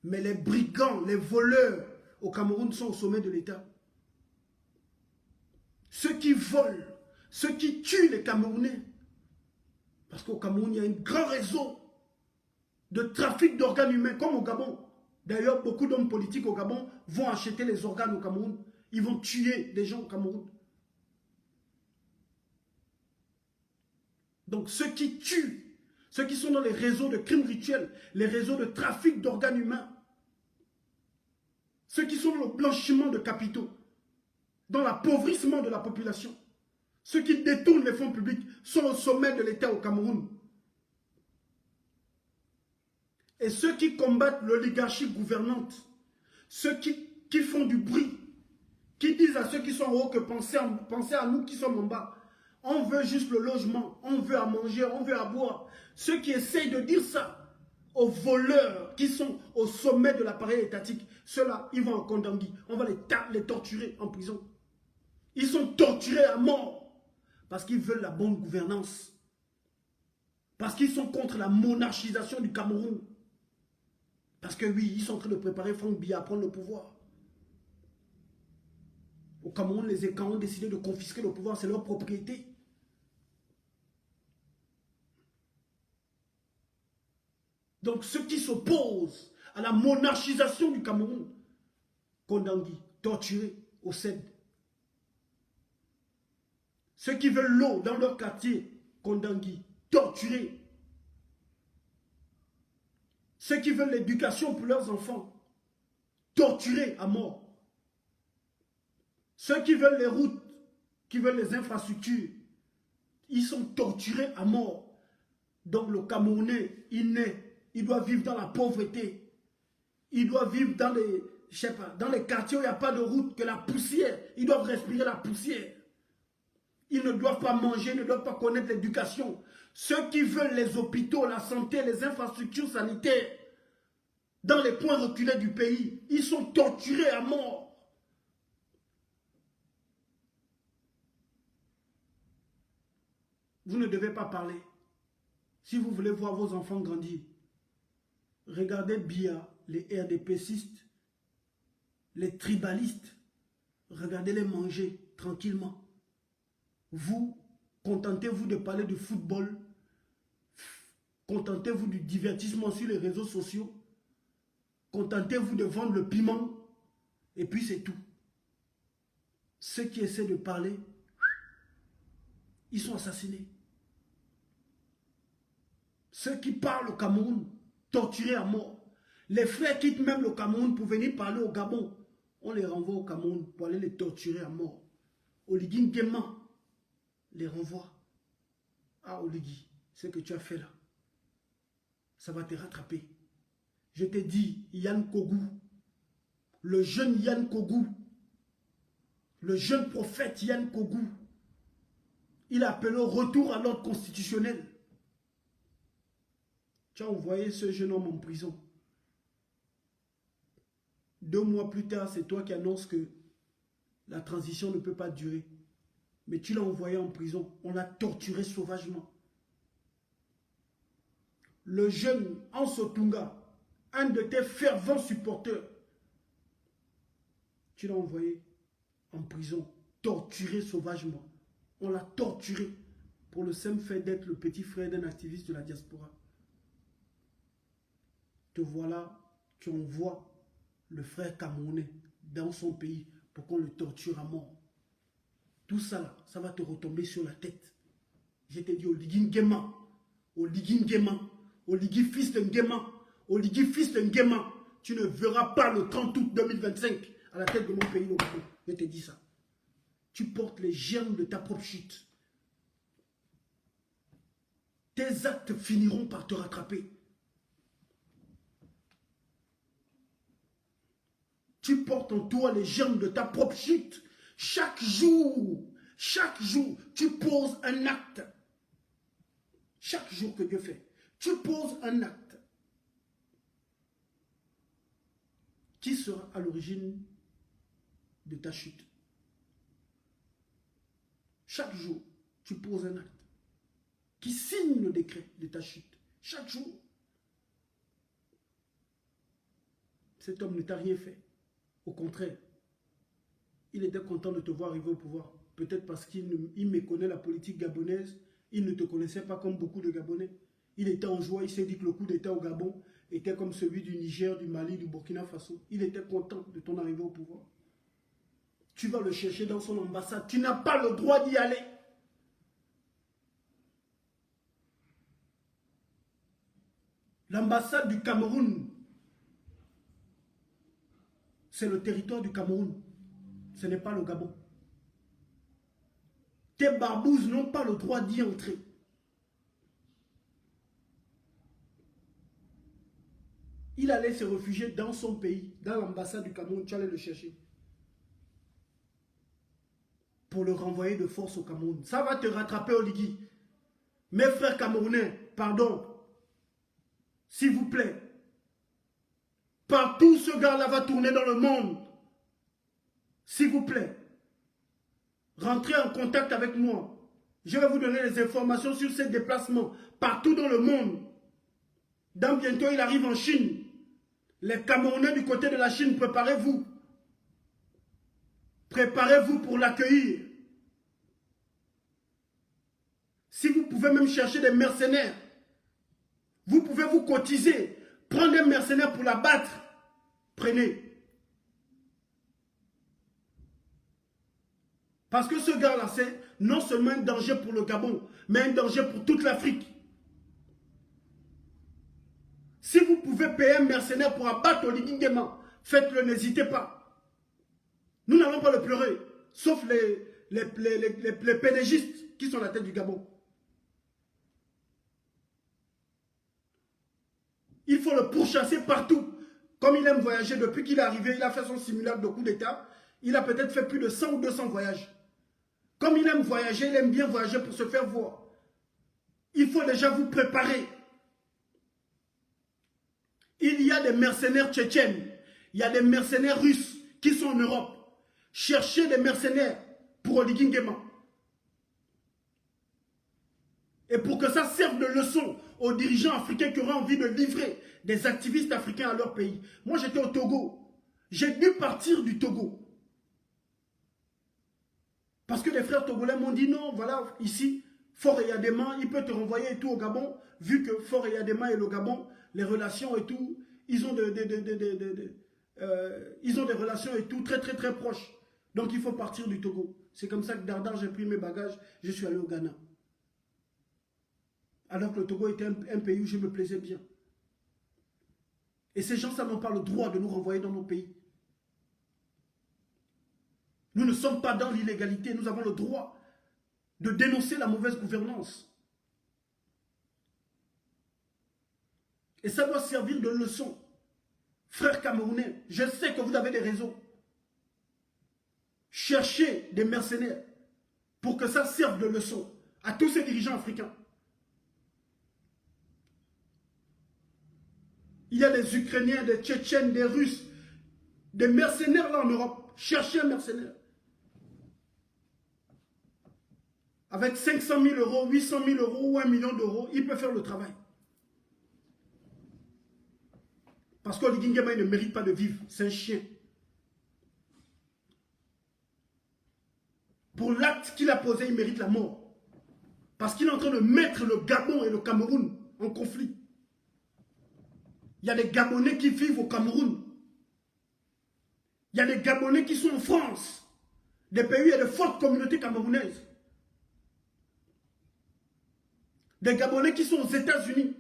Mais les brigands, les voleurs au Cameroun sont au sommet de l'État. ceux qui volent, ceux qui tuent les Camerounais. Parce qu'au Cameroun, il y a un grand réseau de trafic d'organes humains, comme au Gabon. D'ailleurs, beaucoup d'hommes politiques au Gabon vont acheter les organes au Cameroun. Ils vont tuer des gens au Cameroun. Donc ceux qui tuent, ceux qui sont dans les réseaux de crimes rituels, les réseaux de trafic d'organes humains, ceux qui sont dans le blanchiment de capitaux, dans l'appauvrissement de la population, ceux qui détournent les fonds publics sont au sommet de l'État au Cameroun. Et ceux qui combattent l'oligarchie gouvernante, ceux qui font du bruit, qui disent à ceux qui sont en haut que pensez à nous qui sommes en bas. On veut juste le logement, on veut à manger, on veut à boire. Ceux qui essayent de dire ça aux voleurs qui sont au sommet de l'appareil étatique, ceux-là, ils vont en Kondangui. On va les torturer en prison. Ils sont torturés à mort parce qu'ils veulent la bonne gouvernance. Parce qu'ils sont contre la monarchisation du Cameroun. Parce que oui, ils sont en train de préparer Franck Biya à prendre le pouvoir. Au Cameroun, les Écans ont décidé de confisquer le pouvoir, c'est leur propriété. Donc ceux qui s'opposent à la monarchisation du Cameroun, Kondangui, torturés au CED. Ceux qui veulent l'eau dans leur quartier, Kondangui, torturés. Ceux qui veulent l'éducation pour leurs enfants, torturés à mort. Ceux qui veulent les routes, qui veulent les infrastructures, ils sont torturés à mort. Donc le Camerounais, il doit vivre dans la pauvreté. Il doit vivre dans les, je sais pas, dans les quartiers où il n'y a pas de route, que la poussière. Ils doivent respirer la poussière. Ils ne doivent pas manger, ils ne doivent pas connaître l'éducation. Ceux qui veulent les hôpitaux, la santé, les infrastructures sanitaires, dans les points reculés du pays, ils sont torturés à mort. Vous ne devez pas parler. Si vous voulez voir vos enfants grandir, regardez bien les RDPcistes, les tribalistes. Regardez-les manger tranquillement. Vous, contentez-vous de parler du football. Contentez-vous du divertissement sur les réseaux sociaux. Contentez-vous de vendre le piment. Et puis c'est tout. Ceux qui essaient de parler, ils sont assassinés. Ceux qui parlent au Cameroun, torturés à mort. Les frères quittent même le Cameroun pour venir parler au Gabon. On les renvoie au Cameroun pour aller les torturer à mort. Oligui Nguema les renvoie. Ah Oligui, ce que tu as fait là, ça va te rattraper. Je t'ai dit, Yann Kogou, le jeune Yann Kogou, le jeune prophète Yann Kogou, il a appelé au retour à l'ordre constitutionnel. Tu as envoyé ce jeune homme en prison. 2 mois plus tard, c'est toi qui annonces que la transition ne peut pas durer. Mais tu l'as envoyé en prison. On l'a torturé sauvagement. Le jeune Anso Tunga, un de tes fervents supporters, tu l'as envoyé en prison, torturé sauvagement. On l'a torturé pour le simple fait d'être le petit frère d'un activiste de la diaspora. Te voilà, tu envoies le frère camerounais dans son pays pour qu'on le torture à mort. Tout ça là, ça va te retomber sur la tête. Je t'ai dit, Oligui Nguema, Oligui Nguema, Oligui fils de Nguema, Oligui fils de Nguema, tu ne verras pas le 30 août 2025 à la tête de mon pays au Gabon. Je t'ai dit ça. Tu portes les germes de ta propre chute. Tes actes finiront par te rattraper. Tu portes en toi les germes de ta propre chute. Chaque jour, tu poses un acte. Chaque jour que Dieu fait, tu poses un acte qui sera à l'origine de ta chute. Chaque jour, tu poses un acte qui signe le décret de ta chute. Chaque jour. Cet homme ne t'a rien fait. Au contraire, il était content de te voir arriver au pouvoir. Peut-être parce qu'il méconnaît la politique gabonaise. Il ne te connaissait pas comme beaucoup de Gabonais. Il était en joie, il s'est dit que le coup d'État au Gabon était comme celui du Niger, du Mali, du Burkina Faso. Il était content de ton arrivée au pouvoir. Tu vas le chercher dans son ambassade. Tu n'as pas le droit d'y aller. L'ambassade du Cameroun, c'est le territoire du Cameroun. Ce n'est pas le Gabon. Tes barbouzes n'ont pas le droit d'y entrer. Il allait se réfugier dans son pays, dans l'ambassade du Cameroun. Tu allais le chercher. Pour le renvoyer de force au Cameroun. Ça va te rattraper, Oligui. Mes frères camerounais, pardon. S'il vous plaît. Partout ce gars-là va tourner dans le monde. S'il vous plaît. Rentrez en contact avec moi. Je vais vous donner les informations sur ses déplacements. Partout dans le monde. Dans bientôt, il arrive en Chine. Les Camerounais du côté de la Chine, préparez-vous. Préparez-vous pour l'accueillir. Si vous pouvez même chercher des mercenaires, vous pouvez vous cotiser, prendre des mercenaires pour la battre. Prenez. Parce que ce gars-là, c'est non seulement un danger pour le Gabon, mais un danger pour toute l'Afrique. Si vous pouvez payer un mercenaire pour abattre Oligui Nguema, faites-le, n'hésitez pas. Nous n'allons pas le pleurer, sauf les pédégistes qui sont à la tête du Gabon. Il faut le pourchasser partout. Comme il aime voyager, depuis qu'il est arrivé, il a fait son simulacre de coup d'État. Il a peut-être fait plus de 100 ou 200 voyages. Comme il aime voyager, il aime bien voyager pour se faire voir. Il faut déjà vous préparer. Il y a des mercenaires tchétchènes. Il y a des mercenaires russes qui sont en Europe. Cherchez des mercenaires pour Oligui Nguema. Et pour que ça serve de leçon aux dirigeants africains qui auraient envie de livrer des activistes africains à leur pays. Moi, j'étais au Togo. J'ai dû partir du Togo. Parce que les frères togolais m'ont dit non, voilà, ici, Faure Eyadema, il peut te renvoyer et tout au Gabon, vu que Faure Eyadema et le Gabon, les relations et tout, ils ont des relations et tout très très très proches. Donc il faut partir du Togo. C'est comme ça que Dardar, j'ai pris mes bagages, je suis allé au Ghana. Alors que le Togo était un pays où je me plaisais bien. Et ces gens, ça n'ont pas le droit de nous renvoyer dans nos pays. Nous ne sommes pas dans l'illégalité, nous avons le droit de dénoncer la mauvaise gouvernance. Et ça doit servir de leçon. Frères camerounais, je sais que vous avez des réseaux. Cherchez des mercenaires pour que ça serve de leçon à tous ces dirigeants africains. Il y a des Ukrainiens, des Tchétchènes, des Russes, des mercenaires là en Europe. Cherchez un mercenaire. Avec 500 000 euros, 800 000 euros ou 1 million d'euros, il peut faire le travail. Parce qu'Oligui Nguema ne mérite pas de vivre. C'est un chien. Pour l'acte qu'il a posé, il mérite la mort. Parce qu'il est en train de mettre le Gabon et le Cameroun en conflit. Il y a des Gabonais qui vivent au Cameroun. Il y a des Gabonais qui sont en France. Des pays où il y a de fortes communautés camerounaises. Des Gabonais qui sont aux États-Unis.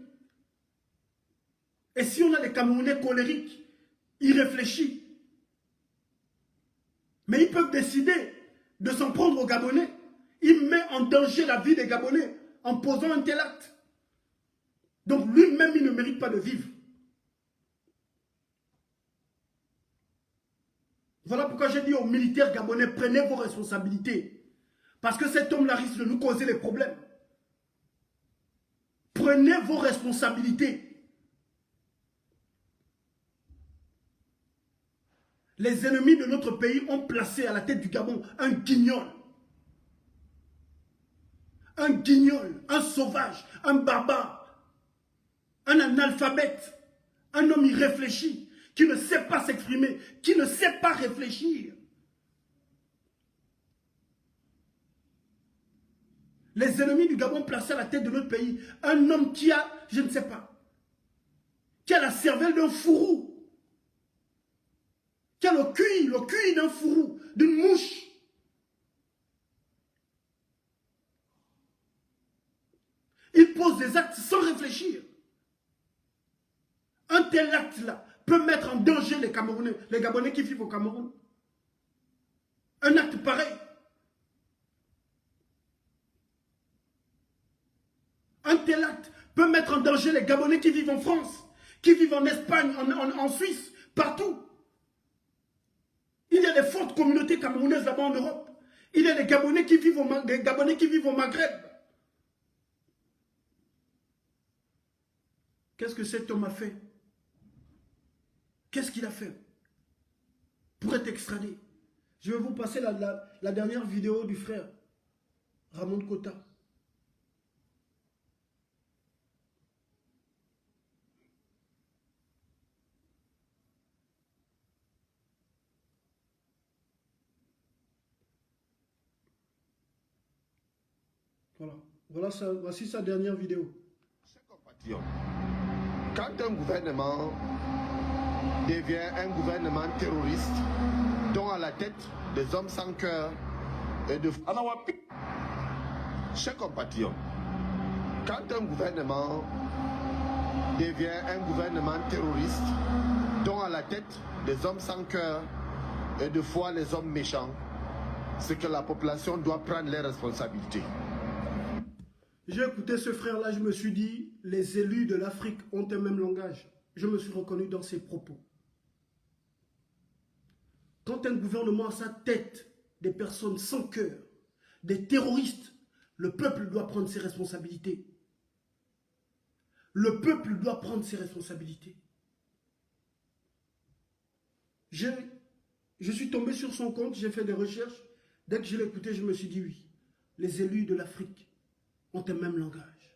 Et si on a des Camerounais colériques, irréfléchis, mais ils peuvent décider de s'en prendre aux Gabonais. Il met en danger la vie des Gabonais en posant un tel acte. Donc lui-même, il ne mérite pas de vivre. Voilà pourquoi j'ai dit aux militaires gabonais, prenez vos responsabilités. Parce que cet homme-là risque de nous causer des problèmes. Prenez vos responsabilités. Les ennemis de notre pays ont placé à la tête du Gabon un guignol. Un guignol, un sauvage, un barbare, un analphabète, un homme irréfléchi, qui ne sait pas s'exprimer, qui ne sait pas réfléchir. Les ennemis du Gabon placés à la tête de notre pays. Un homme qui a, je ne sais pas, qui a la cervelle d'un fourreau. Qui a le QI d'un fourreau, d'une mouche. Il pose des actes sans réfléchir. Un tel acte-là peut mettre en danger les Camerounais, les Gabonais qui vivent au Cameroun. Un acte pareil. Un tel acte peut mettre en danger les Gabonais qui vivent en France, qui vivent en Espagne, en Suisse, partout. Il y a des fortes communautés camerounaises là-bas en Europe. Il y a des Gabonais qui vivent au Maghreb. Qu'est-ce que cet homme a fait? Qu'est-ce qu'il a fait pour être extradé? Je vais vous passer la dernière vidéo du frère Ramon Kota. Voilà. Voici sa dernière vidéo. Chers compatriotes, quand un gouvernement devient un gouvernement terroriste, dont à la tête des hommes sans cœur et de... Chers compatriotes, quand un gouvernement devient un gouvernement terroriste, dont à la tête des hommes sans cœur et de foi les hommes méchants, c'est que la population doit prendre les responsabilités. J'ai écouté ce frère-là, je me suis dit, les élus de l'Afrique ont un même langage. Je me suis reconnu dans ses propos. Quand un gouvernement a à sa tête des personnes sans cœur, des terroristes, le peuple doit prendre ses responsabilités. Le peuple doit prendre ses responsabilités. Je suis tombé sur son compte, j'ai fait des recherches. Dès que je l'ai écouté, je me suis dit oui, les élus de l'Afrique ont un même langage.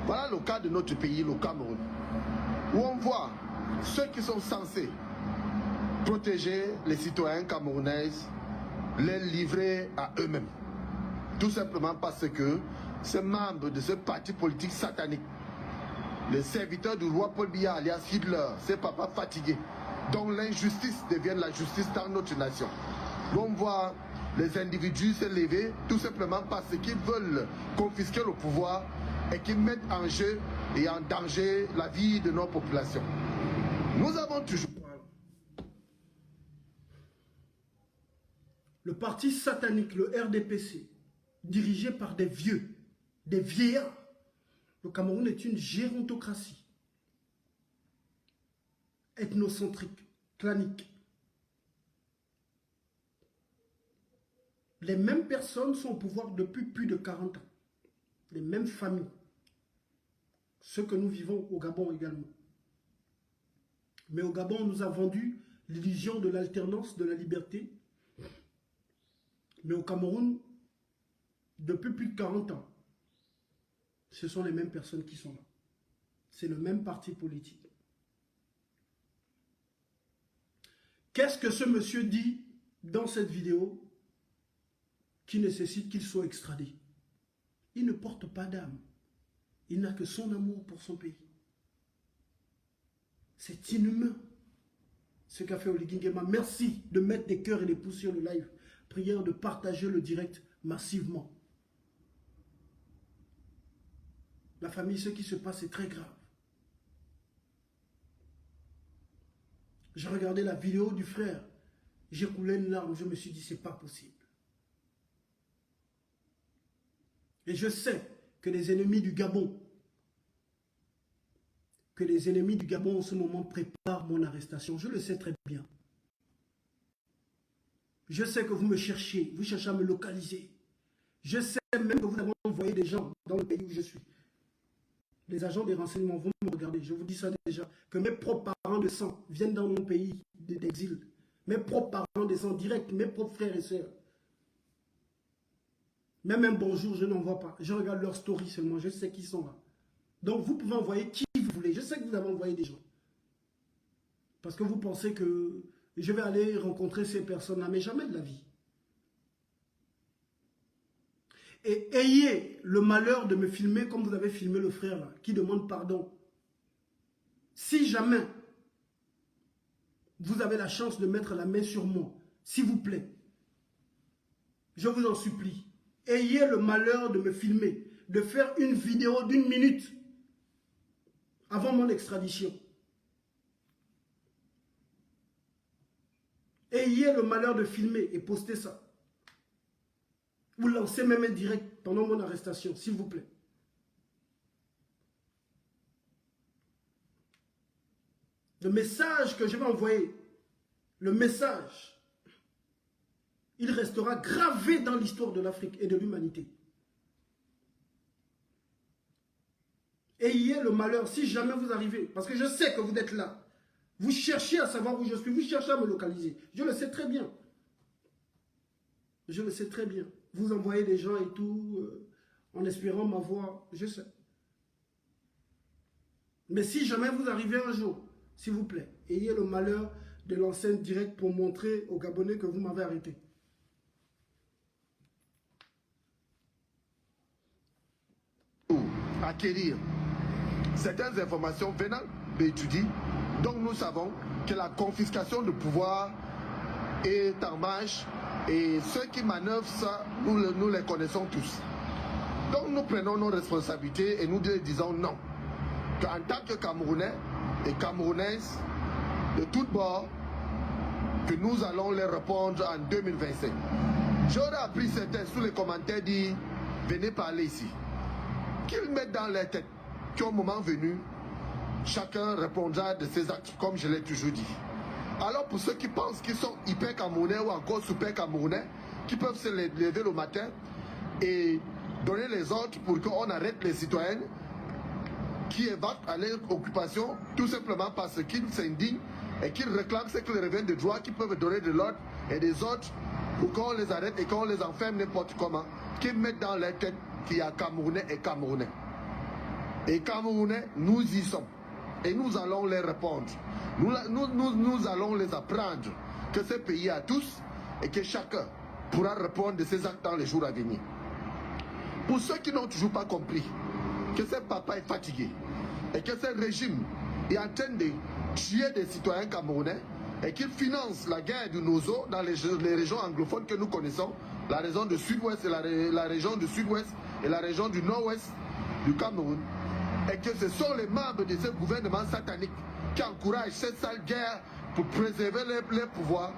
Voilà le cas de notre pays, le Cameroun, où on voit ceux qui sont censés protéger les citoyens camerounais, les livrer à eux-mêmes. Tout simplement parce que ces membres de ce parti politique satanique, les serviteurs du roi Paul Biya alias Hitler, ces papas fatigués, dont l'injustice devient la justice dans notre nation. On voit les individus se lever tout simplement parce qu'ils veulent confisquer le pouvoir et qui mettent en jeu et en danger la vie de nos populations. Nous avons toujours... Le parti satanique, le RDPC, dirigé par des vieux, des vieillards. Le Cameroun est une gérontocratie. Ethnocentrique, clanique. Les mêmes personnes sont au pouvoir depuis plus de 40 ans. Les mêmes familles. Ce que nous vivons au Gabon également. Mais au Gabon, on nous a vendu l'illusion de l'alternance, de la liberté. Mais au Cameroun, depuis plus de 40 ans, ce sont les mêmes personnes qui sont là. C'est le même parti politique. Qu'est-ce que ce monsieur dit dans cette vidéo qui nécessite qu'il soit extradé? Il ne porte pas d'âme. Il n'a que son amour pour son pays. C'est inhumain ce qu'a fait Oligui Nguema. Merci de mettre des cœurs et des pouces sur le live. Prière de partager le direct massivement. La famille, ce qui se passe est très grave. J'ai regardé la vidéo du frère. J'ai coulé une larme. Je me suis dit, c'est pas possible. Et je sais que les ennemis du Gabon, en ce moment préparent mon arrestation. Je le sais très bien. Je sais que vous me cherchez, vous cherchez à me localiser. Je sais même que vous avez envoyé des gens dans le pays où je suis. Les agents des renseignements vont me regarder. Je vous dis ça déjà, que mes propres parents de sang viennent dans mon pays d'exil. Mes propres parents de sang direct, mes propres frères et sœurs. Même un bonjour, je n'en vois pas. Je regarde leur story seulement, je sais qu'ils sont là. Donc vous pouvez envoyer qui vous voulez. Je sais que vous avez envoyé des gens. Parce que vous pensez que je vais aller rencontrer ces personnes-là, mais jamais de la vie. Et ayez le malheur de me filmer comme vous avez filmé le frère là, qui demande pardon. Si jamais vous avez la chance de mettre la main sur moi, s'il vous plaît, je vous en supplie, ayez le malheur de me filmer, de faire une vidéo d'1 minute avant mon extradition. Ayez le malheur de filmer et poster ça. Ou lancer même un direct pendant mon arrestation, s'il vous plaît. Le message que je vais envoyer, le message, il restera gravé dans l'histoire de l'Afrique et de l'humanité. Ayez le malheur, si jamais vous arrivez, parce que je sais que vous êtes là, vous cherchez à savoir où je suis, vous cherchez à me localiser. Je le sais très bien. Je le sais très bien. Vous envoyez des gens et tout, en espérant m'avoir, je sais. Mais si jamais vous arrivez un jour, s'il vous plaît, ayez le malheur de lancer un direct pour montrer aux Gabonais que vous m'avez arrêté. Acquérir certaines informations venant d'étudier, donc nous savons que la confiscation de pouvoir est en marche et ceux qui manœuvrent ça, nous les connaissons tous. Donc nous prenons nos responsabilités et nous disons non. En tant que Camerounais et Camerounaises de tous bords, que nous allons les répondre en 2025. J'aurais appris certains sous les commentaires dit venez parler ici. Qu'ils mettent dans leur tête qu'au moment venu, chacun répondra de ses actes, comme je l'ai toujours dit. Alors pour ceux qui pensent qu'ils sont hyper camerounais ou encore super camerounais, qui peuvent se lever le matin et donner les ordres pour qu'on arrête les citoyens qui évacuent à leur occupation tout simplement parce qu'ils s'indignent et qu'ils réclament ce qu'ils reviennent de droit, qui peuvent donner de l'ordre et des ordres pour qu'on les arrête et qu'on les enferme n'importe comment, qu'ils mettent dans leur tête qu'il y a Camerounais et Camerounais. Et Camerounais, nous y sommes. Et nous allons les répondre. Nous allons les apprendre que ce pays a tous et que chacun pourra répondre de ses actes dans les jours à venir. Pour ceux qui n'ont toujours pas compris que ce papa est fatigué et que ce régime est en train de tuer des citoyens camerounais et qu'il finance la guerre du Nozo dans les régions anglophones que nous connaissons, la région du sud-ouest et la région du sud-ouest et la région du nord-ouest du Cameroun, et que ce sont les membres de ce gouvernement satanique qui encouragent cette sale guerre pour préserver les pouvoirs,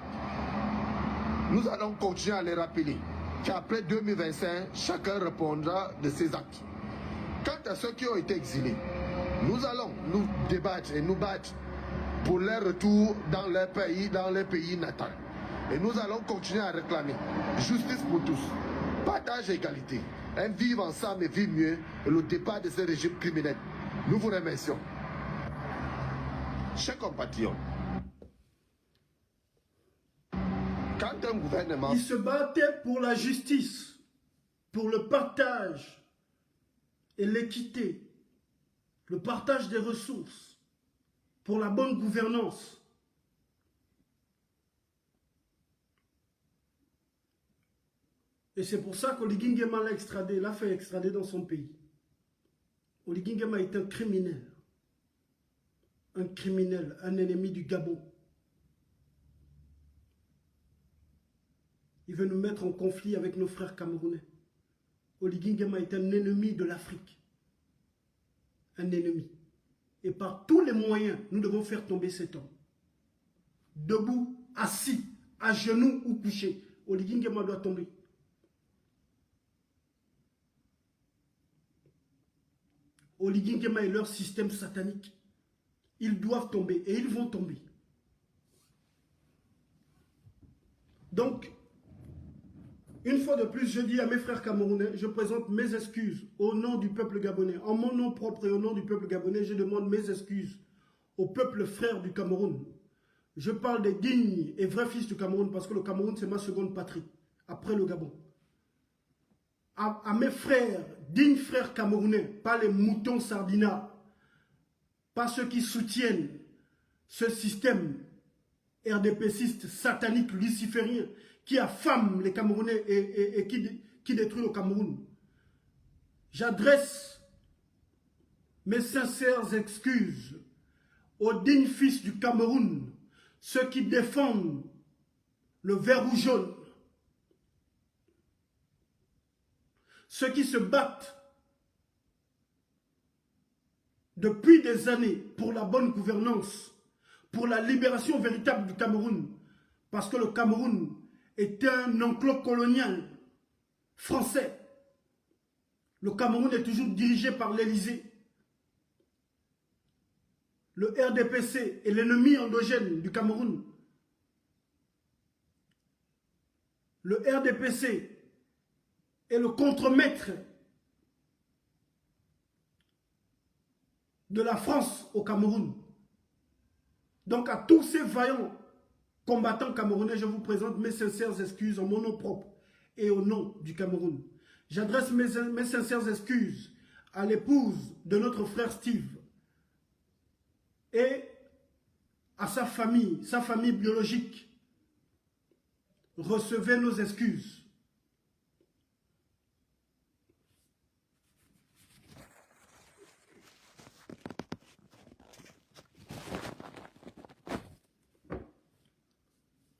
nous allons continuer à les rappeler qu'après 2025, chacun répondra de ses actes. Quant à ceux qui ont été exilés, nous allons nous débattre et nous battre pour leur retour dans leur pays natal. Et nous allons continuer à réclamer justice pour tous, partage et égalité, un vivre ensemble et vivre mieux, et le départ de ce régime criminel. Nous vous remercions. Chers compatriotes, quand un gouvernement... Il se battait pour la justice, pour le partage et l'équité, le partage des ressources, pour la bonne gouvernance. Et c'est pour ça qu'Oligui Nguema l'a extradé, l'a fait extrader dans son pays. Oligui Nguema est un criminel, un ennemi du Gabon. Il veut nous mettre en conflit avec nos frères camerounais. Oligui Nguema est un ennemi de l'Afrique. Un ennemi. Et par tous les moyens, nous devons faire tomber cet homme. Debout, assis, à genoux ou couché. Oligui Nguema doit tomber. Oligui Nguema et leur système satanique. Ils doivent tomber et ils vont tomber. Donc, une fois de plus, je dis à mes frères camerounais, je présente mes excuses au nom du peuple gabonais. En mon nom propre et au nom du peuple gabonais, je demande mes excuses au peuple frère du Cameroun. Je parle des dignes et vrais fils du Cameroun parce que le Cameroun, c'est ma seconde patrie, après le Gabon. À mes frères, dignes frères camerounais, pas les moutons sardinats, pas ceux qui soutiennent ce système RDPciste, satanique, luciférien, qui affame les Camerounais et qui détruit le Cameroun. J'adresse mes sincères excuses aux dignes fils du Cameroun, ceux qui défendent le vert ou jaune, ceux qui se battent depuis des années pour la bonne gouvernance, pour la libération véritable du Cameroun, parce que le Cameroun est un enclos colonial français. Le Cameroun est toujours dirigé par l'Élysée. Le RDPC est l'ennemi endogène du Cameroun. Le RDPC est le contremaître de la France au Cameroun. Donc à tous ces vaillants combattants camerounais, je vous présente mes sincères excuses en mon nom propre et au nom du Cameroun. J'adresse mes sincères excuses à l'épouse de notre frère Steve et à sa famille biologique. Recevez nos excuses.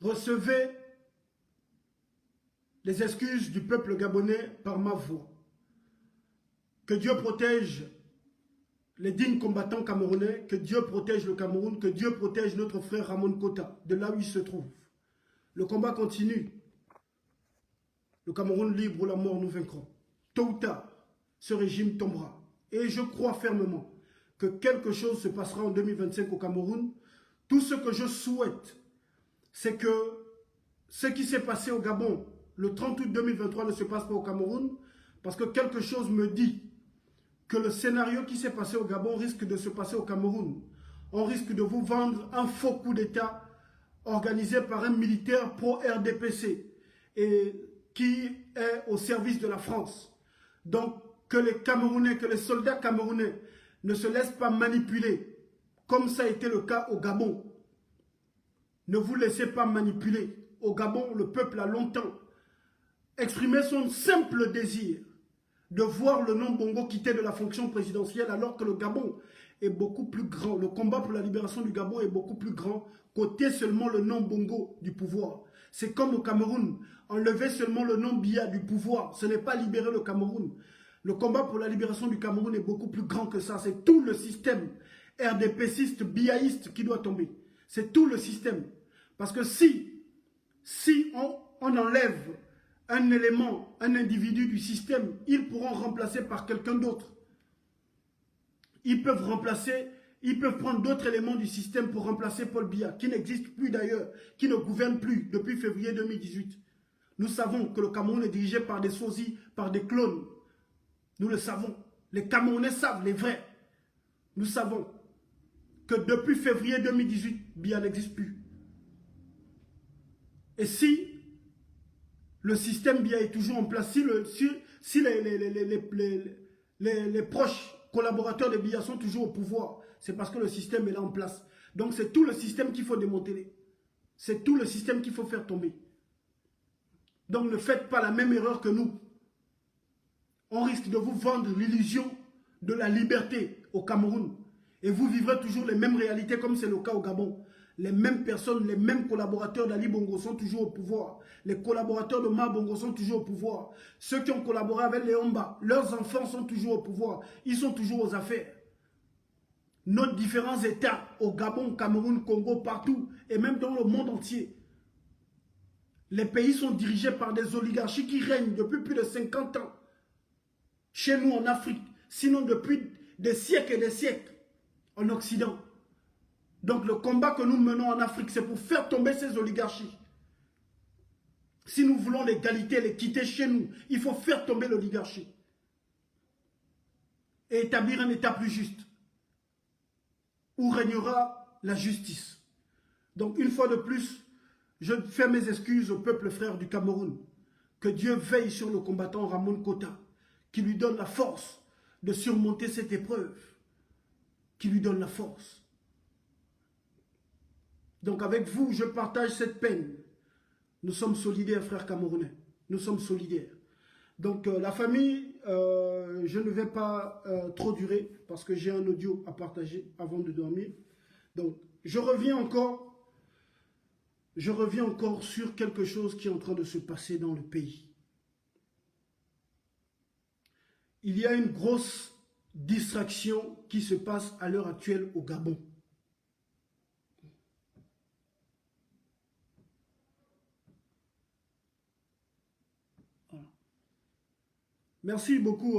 Recevez les excuses du peuple gabonais par ma voix. Que Dieu protège les dignes combattants camerounais, que Dieu protège le Cameroun, que Dieu protège notre frère Ramon Kota, de là où il se trouve. Le combat continue. Le Cameroun libre ou la mort, nous vaincrons. Tôt ou tard, ce régime tombera. Et je crois fermement que quelque chose se passera en 2025 au Cameroun. Tout ce que je souhaite, c'est que ce qui s'est passé au Gabon le 30 août 2023 ne se passe pas au Cameroun, parce que quelque chose me dit que le scénario qui s'est passé au Gabon risque de se passer au Cameroun. On risque de vous vendre un faux coup d'État organisé par un militaire pro-RDPC et qui est au service de la France. Donc que les Camerounais, que les soldats camerounais ne se laissent pas manipuler, comme ça a été le cas au Gabon. Ne vous laissez pas manipuler. Au Gabon, le peuple a longtemps exprimé son simple désir de voir le nom Bongo quitter de la fonction présidentielle, alors que le Gabon est beaucoup plus grand. Le combat pour la libération du Gabon est beaucoup plus grand qu'ôter seulement le nom Bongo du pouvoir. C'est comme au Cameroun, enlever seulement le nom Biya du pouvoir. Ce n'est pas libérer le Cameroun. Le combat pour la libération du Cameroun est beaucoup plus grand que ça. C'est tout le système RDPciste, biaïste qui doit tomber. C'est tout le système. Parce que si on enlève un élément, un individu du système, ils pourront remplacer par quelqu'un d'autre. Ils peuvent prendre d'autres éléments du système pour remplacer Paul Biya, qui n'existe plus d'ailleurs, qui ne gouverne plus depuis février 2018. Nous savons que le Cameroun est dirigé par des sosies, par des clones. Nous le savons. Les Camerounais savent, les vrais. Nous savons que depuis février 2018, Biya n'existe plus. Et si le système Biya est toujours en place, si les proches collaborateurs de Biya sont toujours au pouvoir, c'est parce que le système est là en place. Donc c'est tout le système qu'il faut démanteler. C'est tout le système qu'il faut faire tomber. Donc ne faites pas la même erreur que nous. On risque de vous vendre l'illusion de la liberté au Cameroun. Et vous vivrez toujours les mêmes réalités comme c'est le cas au Gabon. Les mêmes personnes, les mêmes collaborateurs d'Ali Bongo sont toujours au pouvoir. Les collaborateurs de Ma Bongo sont toujours au pouvoir. Ceux qui ont collaboré avec les Omba, leurs enfants sont toujours au pouvoir. Ils sont toujours aux affaires. Nos différents États, au Gabon, Cameroun, Congo, partout, et même dans le monde entier, les pays sont dirigés par des oligarchies qui règnent depuis plus de 50 ans. Chez nous en Afrique, sinon depuis des siècles et des siècles en Occident. Donc le combat que nous menons en Afrique, c'est pour faire tomber ces oligarchies. Si nous voulons l'égalité, l'équité chez nous, il faut faire tomber l'oligarchie. Et établir un État plus juste, où régnera la justice. Donc une fois de plus, je fais mes excuses au peuple frère du Cameroun. Que Dieu veille sur le combattant Ramon Kota, qui lui donne la force de surmonter cette épreuve, qui lui donne la force. Donc avec vous, je partage cette peine. Nous sommes solidaires, frères camerounais. Nous sommes solidaires. Donc la famille, je ne vais pas trop durer parce que j'ai un audio à partager avant de dormir. Donc je reviens encore sur quelque chose qui est en train de se passer dans le pays. Il y a une grosse distraction qui se passe à l'heure actuelle au Gabon. Voilà. Merci beaucoup.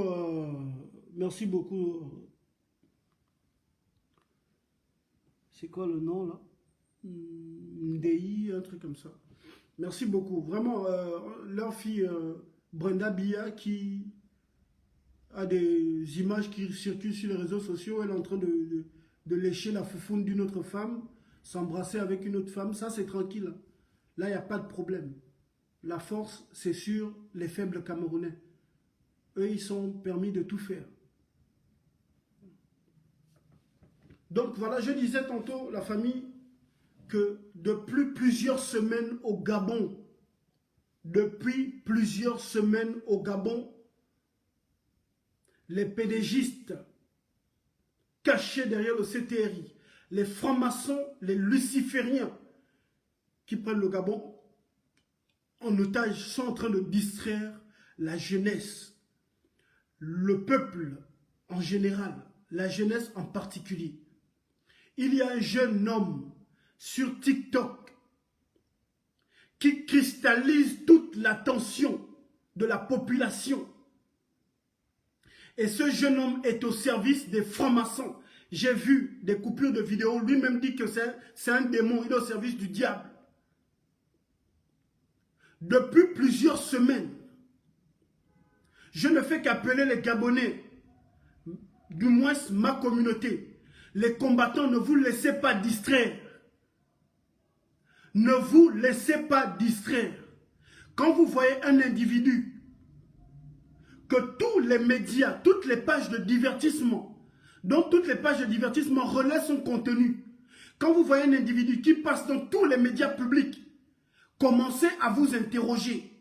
C'est quoi le nom là? Ndei, un truc comme ça. Merci beaucoup. Vraiment, leur fille Brenda Bia qui a des images qui circulent sur les réseaux sociaux. Elle est en train de lécher la foufoune d'une autre femme, s'embrasser avec une autre femme. Ça, c'est tranquille. Là, il n'y a pas de problème. La force, c'est sur les faibles Camerounais. Eux, ils sont permis de tout faire. Donc, voilà, je disais tantôt, la famille, que depuis plusieurs semaines au Gabon, les pédégistes cachés derrière le CTRI, les francs-maçons, les lucifériens qui prennent le Gabon en otage sont en train de distraire la jeunesse, le peuple en général, la jeunesse en particulier. Il y a un jeune homme sur TikTok qui cristallise toute l'attention de la population. Et ce jeune homme est au service des francs-maçons. J'ai vu des coupures de vidéos, lui-même dit que c'est un démon, il est au service du diable. Depuis plusieurs semaines, je ne fais qu'appeler les Gabonais, du moins ma communauté. Les combattants, ne vous laissez pas distraire. Ne vous laissez pas distraire. Quand vous voyez un individu, que tous les médias, toutes les pages de divertissement, dont toutes les pages de divertissement relaient son contenu, quand vous voyez un individu qui passe dans tous les médias publics, commencez à vous interroger.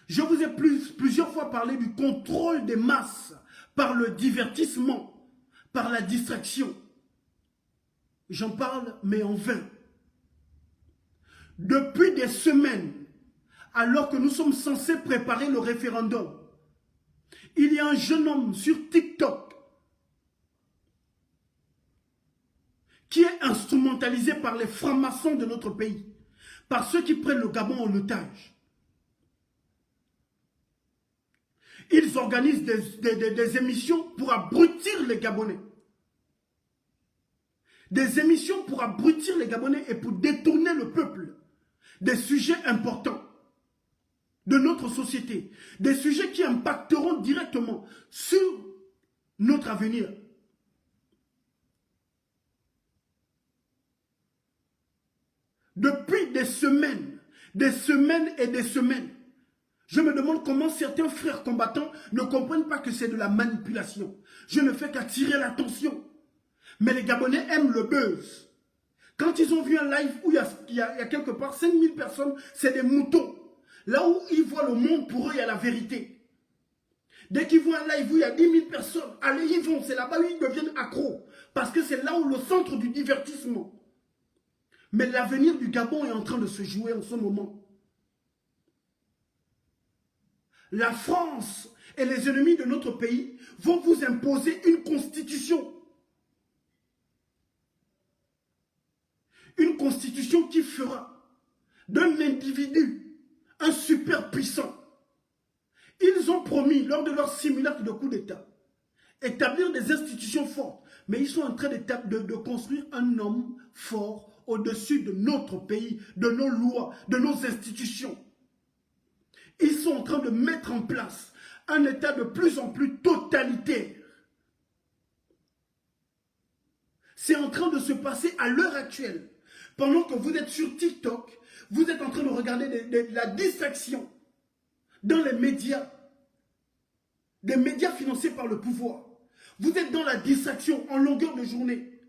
Je vous ai plusieurs fois parlé du contrôle des masses par le divertissement, par la distraction. J'en parle, mais en vain. Depuis des semaines, alors que nous sommes censés préparer le référendum, il y a un jeune homme sur TikTok qui est instrumentalisé par les francs-maçons de notre pays, par ceux qui prennent le Gabon en otage. Ils organisent des émissions pour abrutir les Gabonais. Des émissions pour abrutir les Gabonais et pour détourner le peuple des sujets importants de notre société. Des sujets qui impacteront directement sur notre avenir. Depuis des semaines et des semaines, je me demande comment certains frères combattants ne comprennent pas que c'est de la manipulation. Je ne fais qu'attirer l'attention. Mais les Gabonais aiment le buzz. Quand ils ont vu un live où il y a quelque part 5000 personnes, c'est des moutons. Là où ils voient le monde, pour eux, il y a la vérité. Dès qu'ils voient un live où il y a 10 000 personnes, allez, ils vont, c'est là-bas où ils deviennent accros. Parce que c'est là où le centre du divertissement. Mais l'avenir du Gabon est en train de se jouer en ce moment. La France et les ennemis de notre pays vont vous imposer une constitution. Une constitution qui fera d'un individu un super puissant. Ils ont promis, lors de leur simulacre de coup d'État, établir des institutions fortes. Mais ils sont en train de construire un homme fort au-dessus de notre pays, de nos lois, de nos institutions. Ils sont en train de mettre en place un État de plus en plus totalitaire. C'est en train de se passer à l'heure actuelle. Pendant que vous êtes sur TikTok, vous êtes en train de regarder la distraction dans les médias, des médias financés par le pouvoir. Vous êtes dans la distraction en longueur de journée.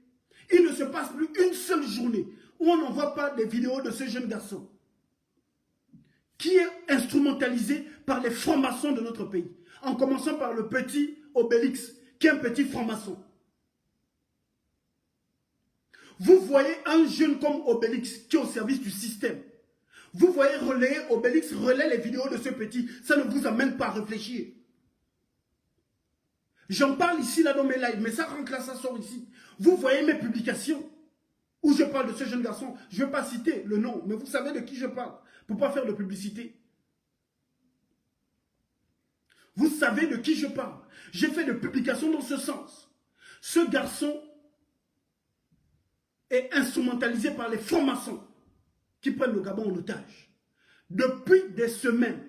Il ne se passe plus une seule journée où on n'envoie pas des vidéos de ce jeune garçon qui est instrumentalisé par les francs-maçons de notre pays. En commençant par le petit Obélix, qui est un petit franc-maçon. Vous voyez un jeune comme Obélix qui est au service du système. Vous voyez relayer Obélix, relayer les vidéos de ce petit. Ça ne vous amène pas à réfléchir. J'en parle ici, là, dans mes lives, mais ça rentre là, ça sort ici. Vous voyez mes publications où je parle de ce jeune garçon. Je ne vais pas citer le nom, mais vous savez de qui je parle. Pour ne pas faire de publicité. Vous savez de qui je parle. J'ai fait des publications dans ce sens. Ce garçon est instrumentalisé par les francs-maçons qui prennent le Gabon en otage. Depuis des semaines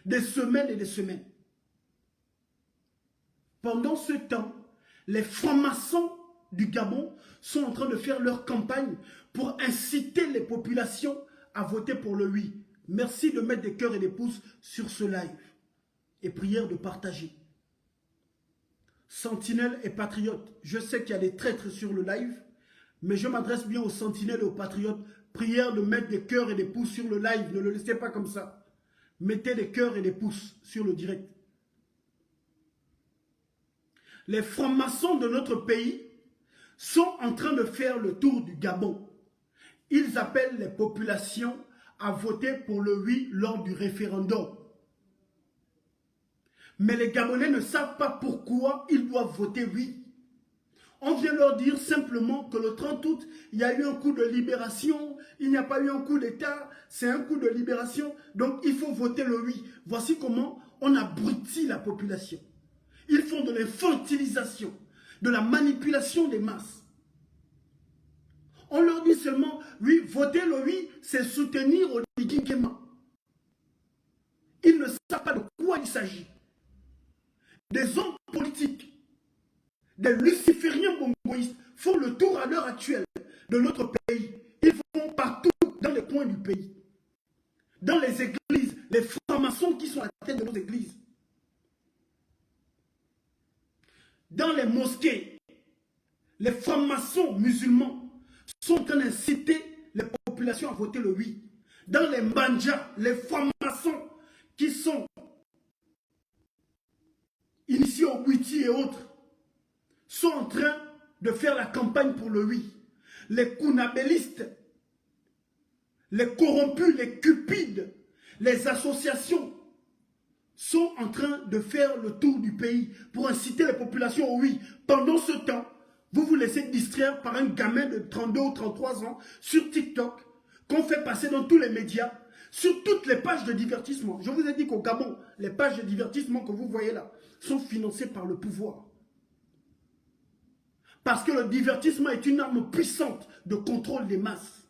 et des semaines. Pendant ce temps, les francs-maçons du Gabon sont en train de faire leur campagne pour inciter les populations à voter pour le oui. Merci de mettre des cœurs et des pouces sur ce live. Et prière de partager. Sentinelles et patriotes, je sais qu'il y a des traîtres sur le live, mais je m'adresse bien aux sentinelles et aux patriotes. Prière de mettre des cœurs et des pouces sur le live, ne le laissez pas comme ça. Mettez des cœurs et des pouces sur le direct. Les francs-maçons de notre pays sont en train de faire le tour du Gabon. Ils appellent les populations à voter pour le oui lors du référendum. Mais les Gabonais ne savent pas pourquoi ils doivent voter oui. On vient leur dire simplement que le 30 août, il y a eu un coup de libération, il n'y a pas eu un coup d'État, c'est un coup de libération, donc il faut voter le oui. Voici comment on abrutit la population. Ils font de l'infantilisation, de la manipulation des masses. On leur dit seulement, oui, voter le oui, c'est soutenir Oligui Nguema. Ils ne savent pas de quoi il s'agit. Des hommes politiques, des lucifériens bongoïstes font le tour à l'heure actuelle de notre pays. Ils vont partout dans les coins du pays. Dans les églises, les francs-maçons qui sont à la tête de nos églises. Dans les mosquées, les francs-maçons musulmans sont en train d'inciter les populations à voter le oui. Dans les manjas, les francs-maçons qui sont initiés au Bouiti et autres, sont en train de faire la campagne pour le oui. Les kounabélistes, les corrompus, les cupides, les associations sont en train de faire le tour du pays pour inciter les populations au oui. Pendant ce temps, vous vous laissez distraire par un gamin de 32 ou 33 ans sur TikTok qu'on fait passer dans tous les médias, sur toutes les pages de divertissement. Je vous ai dit qu'au Gabon, les pages de divertissement que vous voyez là sont financées par le pouvoir. Parce que le divertissement est une arme puissante de contrôle des masses.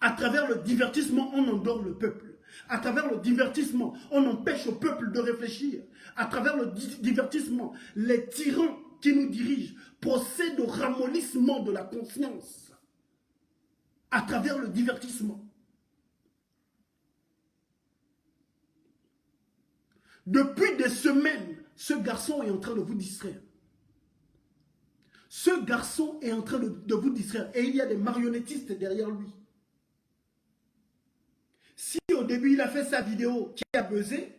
À travers le divertissement, on endort le peuple. À travers le divertissement, on empêche au peuple de réfléchir. À travers le divertissement, les tyrans qui nous dirigent procèdent au ramollissement de la conscience. À travers le divertissement. Depuis des semaines, ce garçon est en train de vous distraire. Ce garçon est en train de vous distraire. Et il y a des marionnettistes derrière lui. Si au début il a fait sa vidéo qui a buzzé,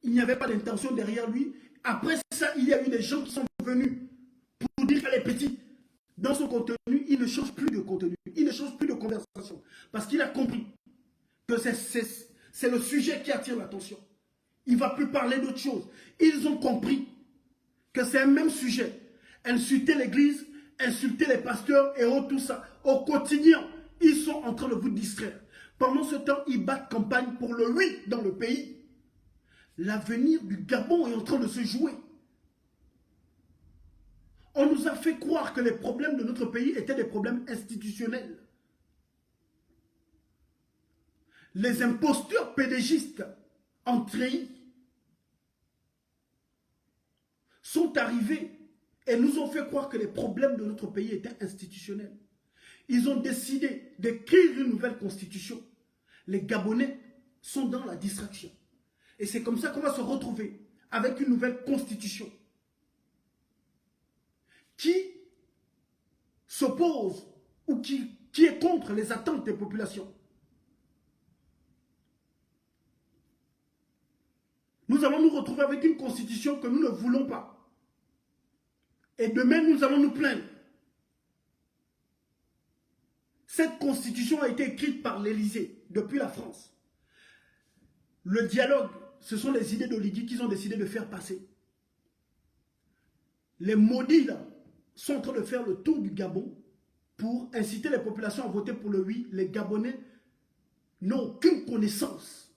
il n'y avait pas d'intention derrière lui. Après ça, il y a eu des gens qui sont venus pour dire qu'elle est petite. Dans son contenu, il ne change plus de contenu. Il ne change plus de conversation. Parce qu'il a compris que c'est le sujet qui attire l'attention. Il ne va plus parler d'autre chose. Ils ont compris que c'est un même sujet. Insulter l'église, insulter les pasteurs et autres, tout ça. Au quotidien, ils sont en train de vous distraire. Pendant ce temps, ils battent campagne pour le oui dans le pays. L'avenir du Gabon est en train de se jouer. On nous a fait croire que les problèmes de notre pays étaient des problèmes institutionnels. Les imposteurs pédégistes en treillis sont arrivés et nous ont fait croire que les problèmes de notre pays étaient institutionnels. Ils ont décidé d'écrire une nouvelle constitution. Les Gabonais sont dans la distraction. Et c'est comme ça qu'on va se retrouver avec une nouvelle constitution qui s'oppose ou qui est contre les attentes des populations. Nous allons nous retrouver avec une constitution que nous ne voulons pas. Et demain, nous allons nous plaindre. Cette constitution a été écrite par l'Élysée, depuis la France. Le dialogue, ce sont les idées d'Oligui qu'ils ont décidé de faire passer. Les maudits, là, sont en train de faire le tour du Gabon pour inciter les populations à voter pour le oui. Les Gabonais n'ont aucune connaissance.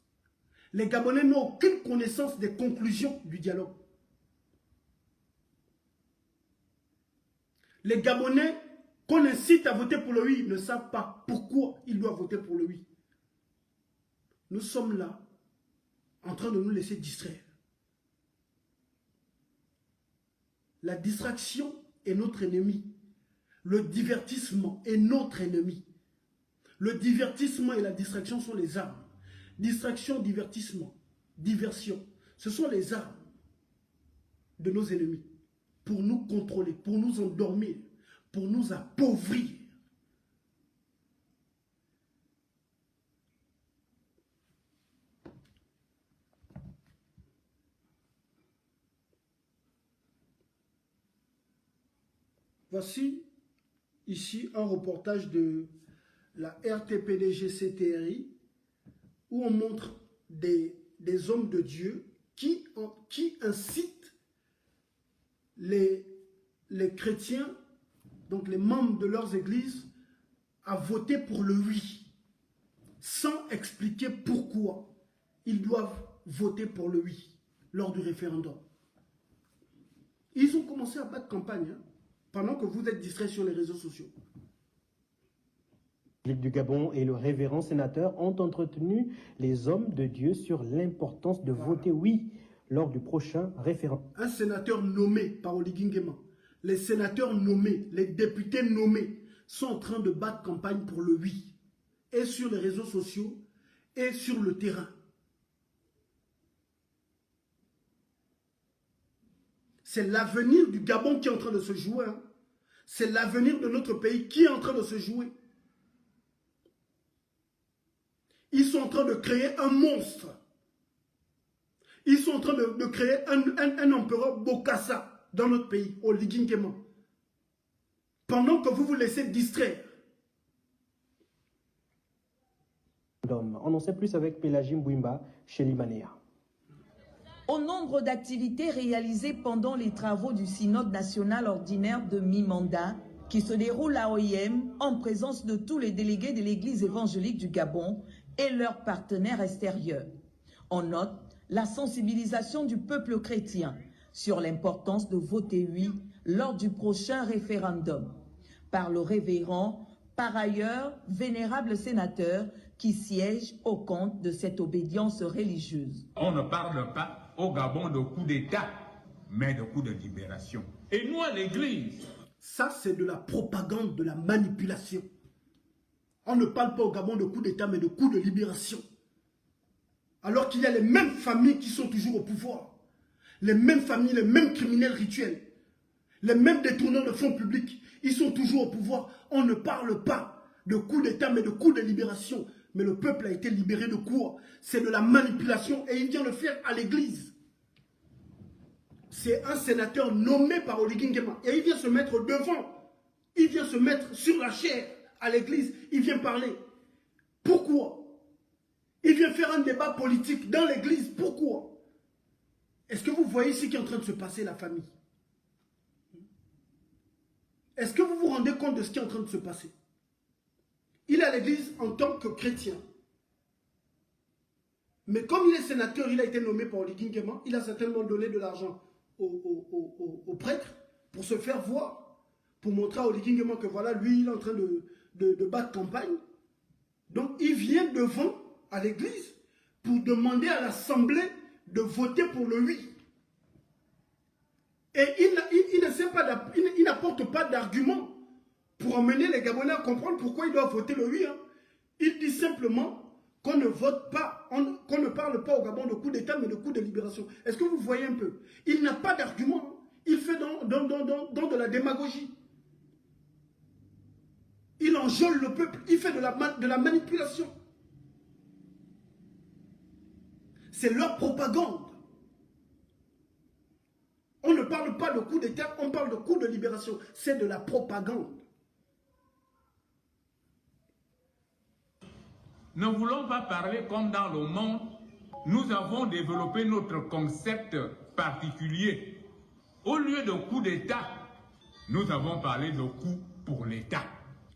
Les Gabonais n'ont aucune connaissance des conclusions du dialogue. Les Gabonais qu'on incite à voter pour le oui ne savent pas pourquoi ils doivent voter pour le oui. Nous sommes là en train de nous laisser distraire. La distraction est notre ennemi. Le divertissement est notre ennemi. Le divertissement et la distraction sont les armes. Distraction, divertissement, diversion. Ce sont les armes de nos ennemis pour nous contrôler, pour nous endormir, pour nous appauvrir. Voici ici un reportage de la RTPDG-CTRI où on montre des hommes de Dieu qui incitent les chrétiens, donc les membres de leurs églises, à voter pour le oui, sans expliquer pourquoi ils doivent voter pour le oui lors du référendum. Ils ont commencé à battre campagne, hein, pendant que vous êtes distraits sur les réseaux sociaux. Du Gabon et le révérend sénateur ont entretenu les hommes de Dieu sur l'importance de voter oui lors du prochain référendum. Un sénateur nommé par Oligui Nguema, les sénateurs nommés, les députés nommés sont en train de battre campagne pour le oui, et sur les réseaux sociaux et sur le terrain. C'est l'avenir du Gabon qui est en train de se jouer. Hein. C'est l'avenir de notre pays qui est en train de se jouer. Ils sont en train de créer un monstre. Ils sont en train de créer un empereur Bokassa dans notre pays, Oligui Nguema. Pendant que vous vous laissez distraire. On en sait plus avec Pélagie Mbouimba chez Limanéa. Au nombre d'activités réalisées pendant les travaux du Synode national ordinaire de mi-mandat qui se déroule à OIM en présence de tous les délégués de l'Église évangélique du Gabon et leurs partenaires extérieurs. On note la sensibilisation du peuple chrétien sur l'importance de voter oui lors du prochain référendum par le révérend, par ailleurs vénérable sénateur qui siège au compte de cette obédience religieuse. On ne parle pas au Gabon de coup d'État, mais de coup de libération. Et nous, à l'Église... Ça, c'est de la propagande, de la manipulation. On ne parle pas au Gabon de coup d'État, mais de coup de libération. Alors qu'il y a les mêmes familles qui sont toujours au pouvoir. Les mêmes familles, les mêmes criminels rituels. Les mêmes détourneurs de fonds publics. Ils sont toujours au pouvoir. On ne parle pas de coup d'État, mais de coup de libération. Mais le peuple a été libéré de quoi? C'est de la manipulation et il vient le faire à l'église. C'est un sénateur nommé par Oligui Nguema et il vient se mettre devant. Il vient se mettre sur la chaire à l'église. Il vient parler. Pourquoi? Il vient faire un débat politique dans l'église. Pourquoi? Est-ce que vous voyez ce qui est en train de se passer, la famille? Est-ce que vous vous rendez compte de ce qui est en train de se passer? Il est à l'église en tant que chrétien. Mais comme il est sénateur, il a été nommé par Oligui Nguema, il a certainement donné de l'argent aux prêtres pour se faire voir, pour montrer à Oligui Nguema que voilà, lui, il est en train de battre campagne. Donc, il vient devant à l'église pour demander à l'Assemblée de voter pour le oui. Et il n'apporte pas d'argument pour emmener les Gabonais à comprendre pourquoi ils doivent voter le oui. Hein. Il dit simplement qu'on ne vote pas, qu'on ne parle pas au Gabon de coup d'État, mais de coup de libération. Est-ce que vous voyez un peu? Il n'a pas d'argument. Il fait dans de la démagogie. Il enjôle le peuple. Il fait de la manipulation. C'est leur propagande. On ne parle pas de coup d'État, on parle de coup de libération. C'est de la propagande. Ne voulons pas parler comme dans le monde. Nous avons développé notre concept particulier. Au lieu de coup d'État, nous avons parlé de coup pour l'État.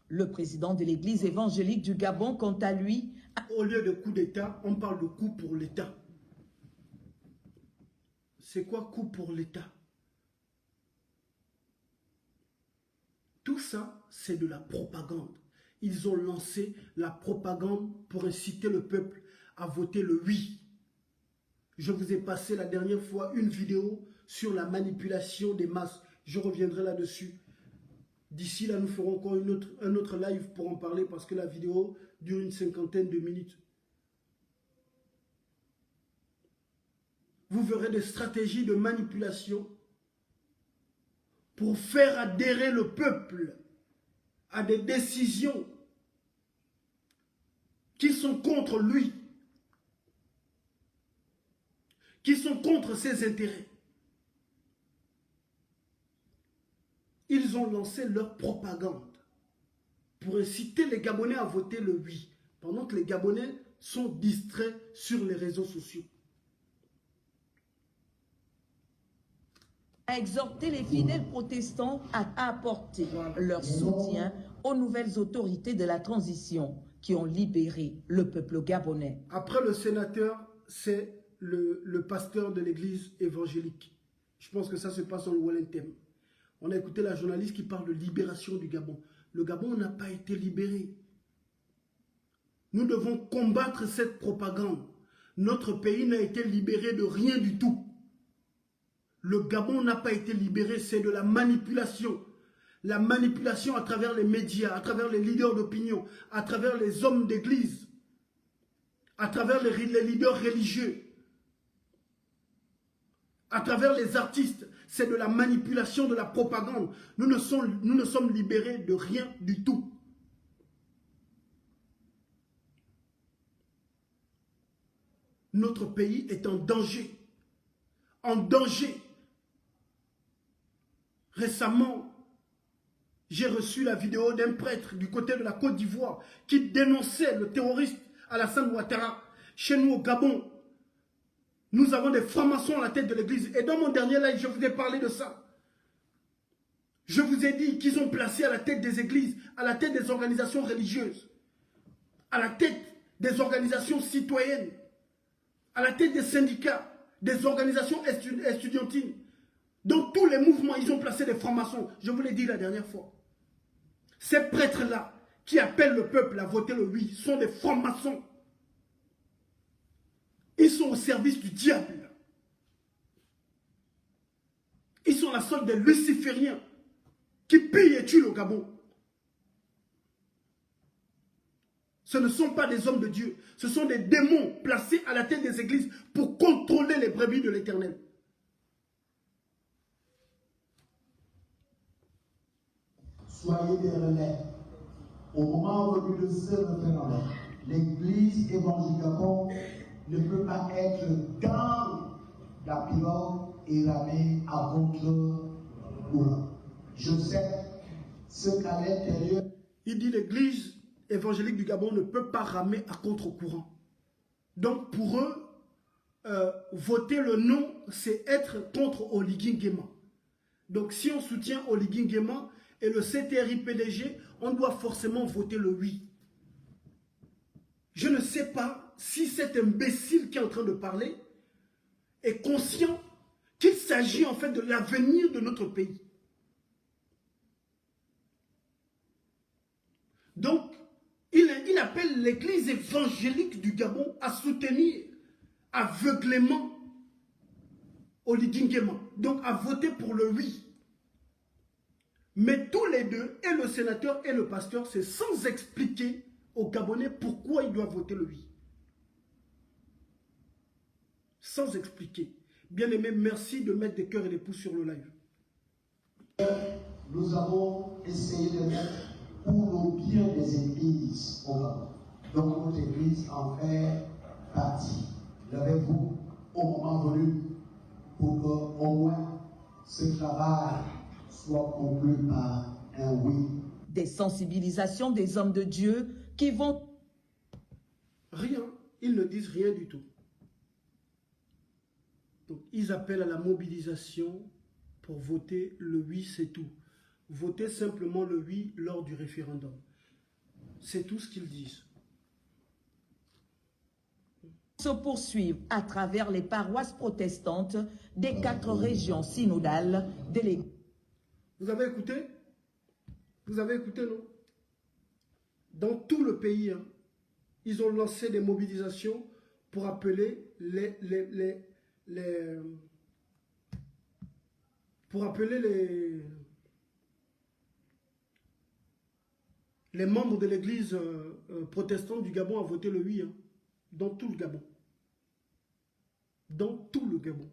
Le président de l'Église évangélique du Gabon, quant à lui... Au lieu de coup d'État, on parle de coup pour l'État. C'est quoi coup pour l'État? Tout ça, c'est de la propagande. Ils ont lancé la propagande pour inciter le peuple à voter le oui. Je vous ai passé la dernière fois une vidéo sur la manipulation des masses. Je reviendrai là-dessus. D'ici là, nous ferons encore un autre live pour en parler parce que la vidéo dure une 50aine de minutes. Vous verrez des stratégies de manipulation pour faire adhérer le peuple à des décisions qui sont contre lui, qui sont contre ses intérêts. Ils ont lancé leur propagande pour inciter les Gabonais à voter le oui, pendant que les Gabonais sont distraits sur les réseaux sociaux. A exhorté les fidèles protestants à apporter leur soutien aux nouvelles autorités de la transition qui ont libéré le peuple gabonais. Après le sénateur, c'est le pasteur de l'église évangélique. Je pense que ça se passe dans le Wellington. On a écouté la journaliste qui parle de libération du Gabon. Le Gabon n'a pas été libéré. Nous devons combattre cette propagande. Notre pays n'a été libéré de rien du tout. Le Gabon n'a pas été libéré, c'est de la manipulation. La manipulation à travers les médias, à travers les leaders d'opinion, à travers les hommes d'église, à travers les leaders religieux, à travers les artistes. C'est de la manipulation, de la propagande. Nous ne sommes libérés de rien du tout. Notre pays est en danger. En danger. Récemment, j'ai reçu la vidéo d'un prêtre du côté de la Côte d'Ivoire qui dénonçait le terroriste Alassane Ouattara. Chez nous au Gabon, nous avons des francs-maçons à la tête de l'église. Et dans mon dernier live, je vous ai parlé de ça. Je vous ai dit qu'ils ont placé à la tête des églises, à la tête des organisations religieuses, à la tête des organisations citoyennes, à la tête des syndicats, des organisations estudiantines. Dans tous les mouvements, ils ont placé des francs-maçons. Je vous l'ai dit la dernière fois. Ces prêtres-là, qui appellent le peuple à voter le oui, sont des francs-maçons. Ils sont au service du diable. Ils sont la sorte des lucifériens qui pillent et tuent le Gabon. Ce ne sont pas des hommes de Dieu. Ce sont des démons placés à la tête des églises pour contrôler les brebis de l'Éternel. Soyez des relais. Au moment venu de ce référendum, l'Église évangélique Gabon ne peut pas être dans la pirogue et ramer à votre courant. Je sais ce qu'à l'intérieur. Il dit l'Église évangélique du Gabon ne peut pas ramer à contre-courant. Donc pour eux, voter le non, c'est être contre Oligui Nguema. Donc si on soutient Oligui Nguema et le CTRI-PDG, on doit forcément voter le oui. Je ne sais pas si cet imbécile qui est en train de parler est conscient qu'il s'agit en fait de l'avenir de notre pays. Donc, il appelle l'église évangélique du Gabon à soutenir aveuglément Oligui Nguema. Donc, à voter pour le oui. Mais tous les deux, et le sénateur et le pasteur, c'est sans expliquer aux Gabonais pourquoi ils doivent voter le oui. Sans expliquer. Bien aimé, merci de mettre des cœurs et des pouces sur le live. Nous avons essayé de mettre pour le bien des églises au Gabon. Donc notre église en fait partie. Levez-vous au moment venu pour qu'au moins ce travail soit conclu par un oui. Des sensibilisations des hommes de Dieu qui vont... Rien, ils ne disent rien du tout. Donc, ils appellent à la mobilisation pour voter le oui, c'est tout. Voter simplement le oui lors du référendum. C'est tout ce qu'ils disent. Se poursuivent à travers les paroisses protestantes des 4 régions synodales de l'Église. Vous avez écouté? Vous avez écouté, non? Dans tout le pays, hein, ils ont lancé des mobilisations pour appeler les membres de l'église protestante du Gabon à voter le oui, hein, dans tout le Gabon. Dans tout le Gabon.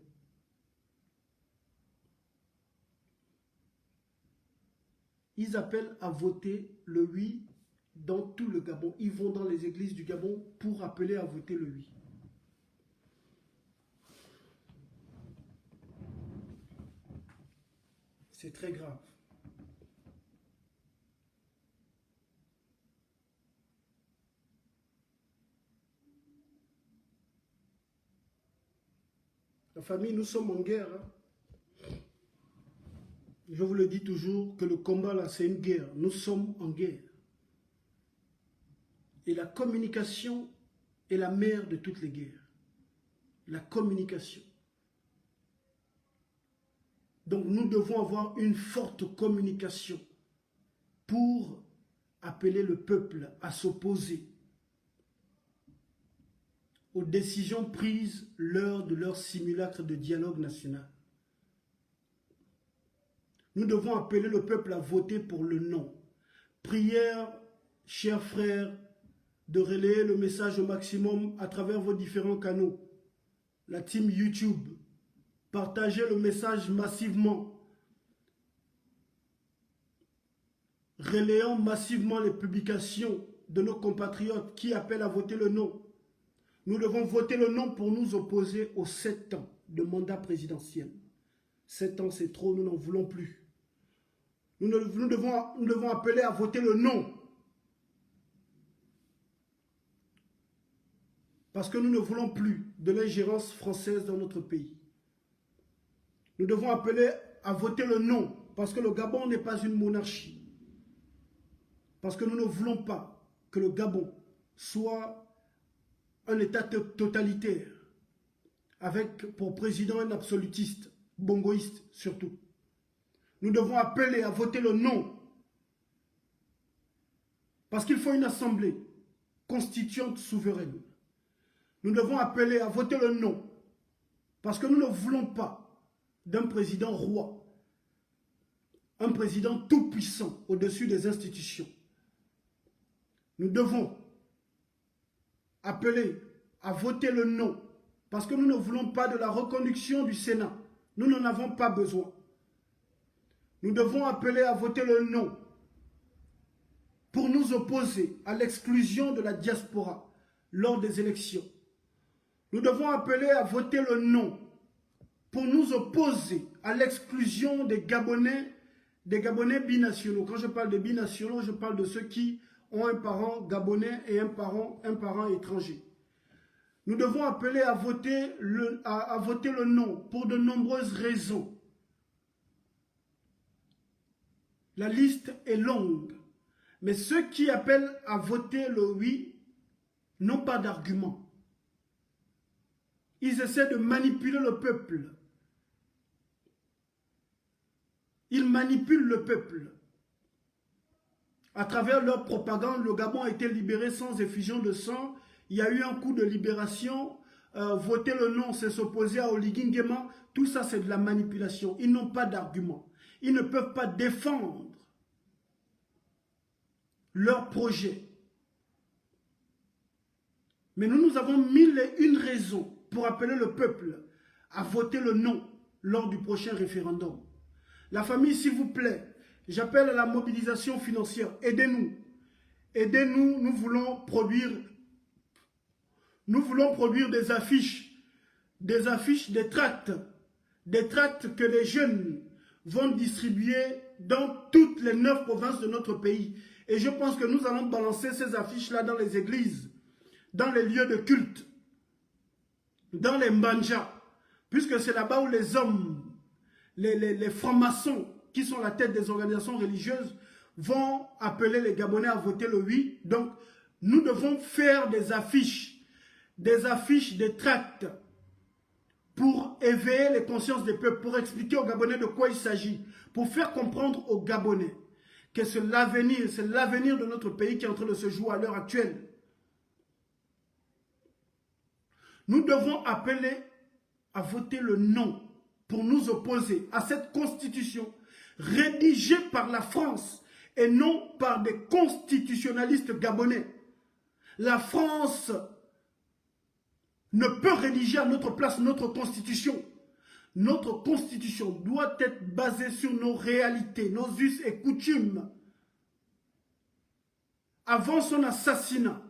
Ils appellent à voter le oui dans tout le Gabon. Ils vont dans les églises du Gabon pour appeler à voter le oui. C'est très grave. La famille, nous sommes en guerre. Hein. Je vous le dis toujours que le combat là, c'est une guerre. Nous sommes en guerre. Et la communication est la mère de toutes les guerres. La communication. Donc nous devons avoir une forte communication pour appeler le peuple à s'opposer aux décisions prises lors de leur simulacre de dialogue national. Nous devons appeler le peuple à voter pour le non. Prière, chers frères, de relayer le message au maximum à travers vos différents canaux. La team YouTube, partagez le message massivement. Relayons massivement les publications de nos compatriotes qui appellent à voter le non. Nous devons voter le non pour nous opposer aux 7 ans de mandat présidentiel. 7 ans, c'est trop, nous n'en voulons plus. Nous devons appeler à voter le non. Parce que nous ne voulons plus de l'ingérence française dans notre pays. Nous devons appeler à voter le non. Parce que le Gabon n'est pas une monarchie. Parce que nous ne voulons pas que le Gabon soit un État totalitaire, avec pour président un absolutiste, bongoïste surtout. Nous devons appeler à voter le non. Parce qu'il faut une assemblée constituante souveraine. Nous devons appeler à voter le non. Parce que nous ne voulons pas d'un président roi. Un président tout-puissant au-dessus des institutions. Nous devons appeler à voter le non. Parce que nous ne voulons pas de la reconduction du Sénat. Nous n'en avons pas besoin. Nous devons appeler à voter le non pour nous opposer à l'exclusion de la diaspora lors des élections. Nous devons appeler à voter le non pour nous opposer à l'exclusion des Gabonais binationaux. Quand je parle de binationaux, je parle de ceux qui ont un parent gabonais et un parent étranger. Nous devons appeler à voter le non pour de nombreuses raisons. La liste est longue, mais ceux qui appellent à voter le oui n'ont pas d'argument. Ils essaient de manipuler le peuple. Ils manipulent le peuple. À travers leur propagande, le Gabon a été libéré sans effusion de sang. Il y a eu un coup de libération. Voter le non, c'est s'opposer à Oligui Nguema. Tout ça, c'est de la manipulation. Ils n'ont pas d'argument. Ils ne peuvent pas défendre leur projet. Mais nous avons 1001 raisons pour appeler le peuple à voter le non lors du prochain référendum. La famille, s'il vous plaît, j'appelle à la mobilisation financière. Aidez-nous. Aidez-nous, nous voulons produire des affiches, des tracts que les jeunes vont distribuer dans toutes les 9 provinces de notre pays. Et je pense que nous allons balancer ces affiches-là dans les églises, dans les lieux de culte, dans les mbanjas, puisque c'est là-bas où les hommes, les francs-maçons, qui sont la tête des organisations religieuses, vont appeler les Gabonais à voter le oui. Donc, nous devons faire des affiches, des tracts, pour éveiller les consciences des peuples, pour expliquer aux Gabonais de quoi il s'agit, pour faire comprendre aux Gabonais que c'est l'avenir de notre pays qui est en train de se jouer à l'heure actuelle. Nous devons appeler à voter le non pour nous opposer à cette constitution rédigée par la France et non par des constitutionnalistes gabonais. La France ne peut rédiger à notre place notre constitution. Notre constitution doit être basée sur nos réalités, nos us et coutumes. Avant son assassinat,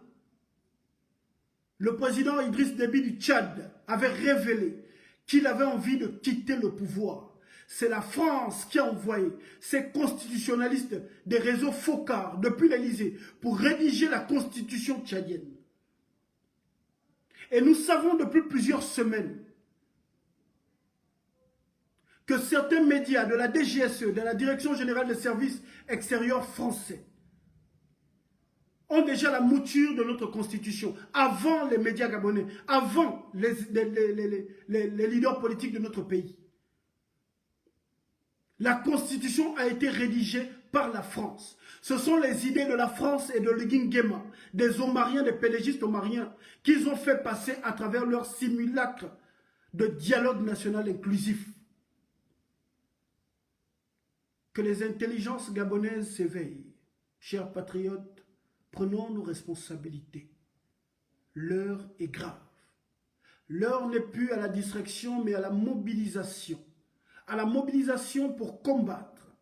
le président Idriss Déby du Tchad avait révélé qu'il avait envie de quitter le pouvoir. C'est la France qui a envoyé ces constitutionnalistes des réseaux Focard depuis l'Élysée pour rédiger la constitution tchadienne. Et nous savons depuis plusieurs semaines que certains médias de la DGSE, de la Direction Générale des Services Extérieurs français, ont déjà la mouture de notre constitution, avant les médias gabonais, avant les leaders politiques de notre pays. La constitution a été rédigée par la France. Ce sont les idées de la France et de l'Iguinguema, des Omariens, des pédégistes omariens, qu'ils ont fait passer à travers leur simulacre de dialogue national inclusif. Que les intelligences gabonaises s'éveillent. Chers patriotes, prenons nos responsabilités. L'heure est grave. L'heure n'est plus à la distraction, mais à la mobilisation. À la mobilisation pour combattre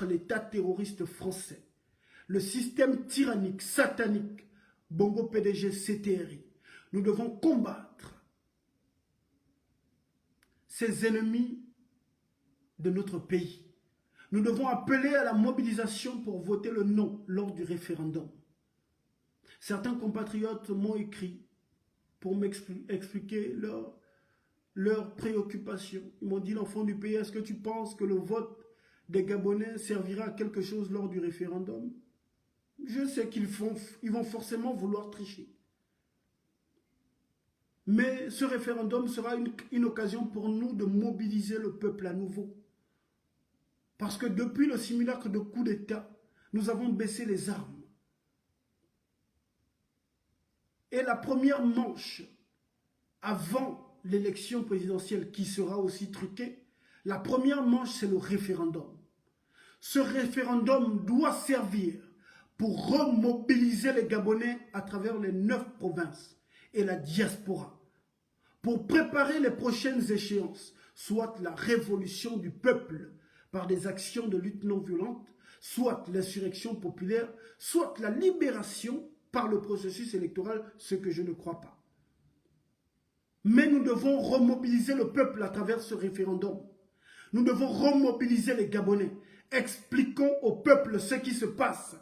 l'État terroriste français, le système tyrannique, satanique, Bongo PDG, CTRI. Nous devons combattre ces ennemis de notre pays. Nous devons appeler à la mobilisation pour voter le non lors du référendum. Certains compatriotes m'ont écrit pour m'expliquer leurs préoccupations. Ils m'ont dit, l'enfant du pays, est-ce que tu penses que le vote des Gabonais servira à quelque chose lors du référendum? Je sais qu'ils vont forcément vouloir tricher. Mais ce référendum sera une occasion pour nous de mobiliser le peuple à nouveau. Parce que depuis le simulacre de coup d'État, nous avons baissé les armes. Et la première manche, avant l'élection présidentielle qui sera aussi truquée, la première manche, c'est le référendum. Ce référendum doit servir pour remobiliser les Gabonais à travers les 9 provinces et la diaspora, pour préparer les prochaines échéances, soit la révolution du peuple par des actions de lutte non violente, soit l'insurrection populaire, soit la libération par le processus électoral, ce que je ne crois pas. Mais nous devons remobiliser le peuple à travers ce référendum. Nous devons remobiliser les Gabonais. Expliquons au peuple ce qui se passe.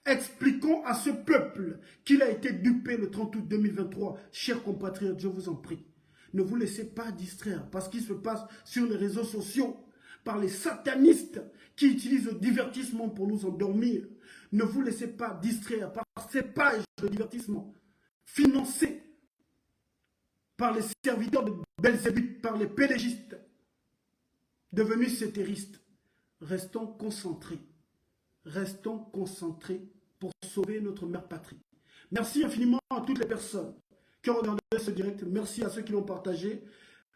Expliquons à ce peuple qu'il a été dupé le 30 août 2023. Chers compatriotes, je vous en prie, ne vous laissez pas distraire par ce qui se passe sur les réseaux sociaux, par les satanistes qui utilisent le divertissement pour nous endormir. Ne vous laissez pas distraire par ces pages de divertissement financées par les serviteurs de Belzébuth, par les pédégistes devenus cétéristes. Restons concentrés pour sauver notre mère patrie. Merci infiniment à toutes les personnes qui ont regardé ce direct. Merci à ceux qui l'ont partagé.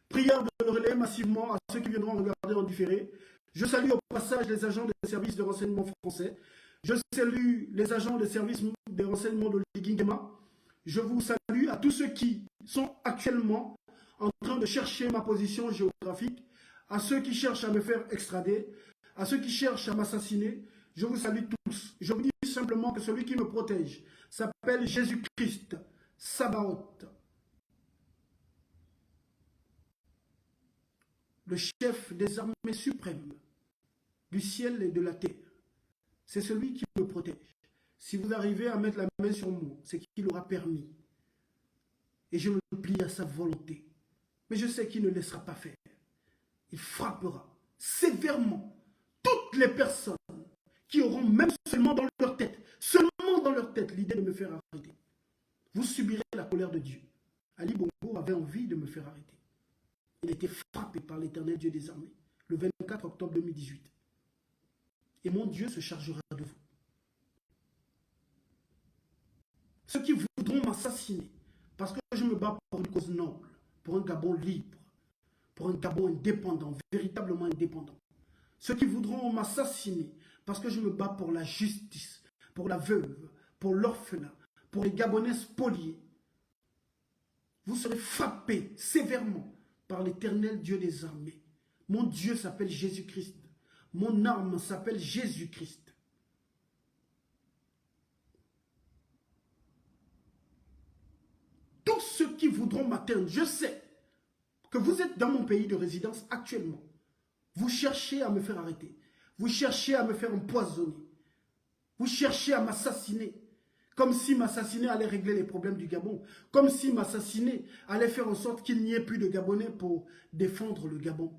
Prière de le relayer massivement à ceux qui viendront regarder en différé. Je salue au passage les agents des services de renseignement français. Je salue les agents des services de renseignement de l'Iguinguema. Je vous salue à tous ceux qui sont actuellement en train de chercher ma position géographique, à ceux qui cherchent à me faire extrader, à ceux qui cherchent à m'assassiner, je vous salue tous. Je vous dis simplement que celui qui me protège s'appelle Jésus-Christ, Sabaoth. Le chef des armées suprêmes du ciel et de la terre. C'est celui qui me protège. Si vous arrivez à mettre la main sur moi, c'est qu'il aura permis. Et je me plie à sa volonté. Mais je sais qu'il ne laissera pas faire. Il frappera sévèrement toutes les personnes qui auront même seulement dans leur tête l'idée de me faire arrêter. Vous subirez la colère de Dieu. Ali Bongo avait envie de me faire arrêter. Il a été frappé par l'Éternel Dieu des armées le 24 octobre 2018. Et mon Dieu se chargera de vous. Ceux qui voudront m'assassiner, parce que je me bats pour une cause noble, pour un Gabon libre, pour un Gabon indépendant, véritablement indépendant. Ceux qui voudront m'assassiner, parce que je me bats pour la justice, pour la veuve, pour l'orphelin, pour les Gabonais spoliés, vous serez frappés sévèrement par l'Éternel Dieu des armées. Mon Dieu s'appelle Jésus-Christ. Mon arme s'appelle Jésus-Christ. Tous ceux qui voudront m'atteindre, je sais que vous êtes dans mon pays de résidence actuellement. Vous cherchez à me faire arrêter. Vous cherchez à me faire empoisonner. Vous cherchez à m'assassiner. Comme si m'assassiner allait régler les problèmes du Gabon. Comme si m'assassiner allait faire en sorte qu'il n'y ait plus de Gabonais pour défendre le Gabon.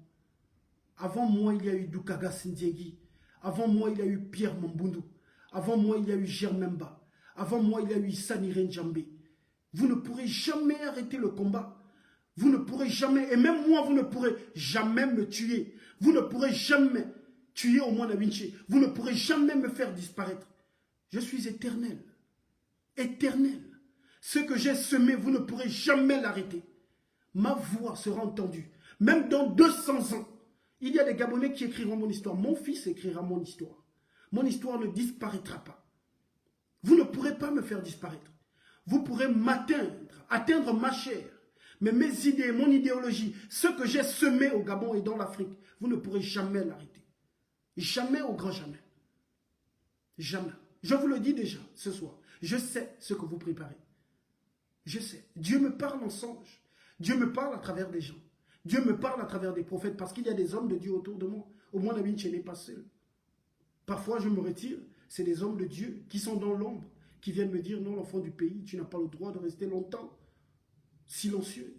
Avant moi, il y a eu Doukaga Sindiegui. Avant moi, il y a eu Pierre Mambundu. Avant moi, il y a eu Germemba. Avant moi, il y a eu Sanire Njambé. Vous ne pourrez jamais arrêter le combat. Vous ne pourrez jamais, et même moi, vous ne pourrez jamais me tuer. Vous ne pourrez jamais tuer Omwana Winché. Vous ne pourrez jamais me faire disparaître. Je suis éternel. Éternel. Ce que j'ai semé, vous ne pourrez jamais l'arrêter. Ma voix sera entendue. Même dans 200 ans, il y a des Gabonais qui écriront mon histoire. Mon fils écrira mon histoire. Mon histoire ne disparaîtra pas. Vous ne pourrez pas me faire disparaître. Vous pourrez m'atteindre, atteindre ma chair. Mais mes idées, mon idéologie, ce que j'ai semé au Gabon et dans l'Afrique, vous ne pourrez jamais l'arrêter. Jamais au grand jamais. Jamais. Je vous le dis déjà ce soir. Je sais ce que vous préparez. Je sais. Dieu me parle en songe. Dieu me parle à travers des gens. Dieu me parle à travers des prophètes parce qu'il y a des hommes de Dieu autour de moi. Au moins, la vie n'est pas seul. Parfois, je me retire. C'est des hommes de Dieu qui sont dans l'ombre, qui viennent me dire, non, l'enfant du pays, tu n'as pas le droit de rester longtemps silencieux.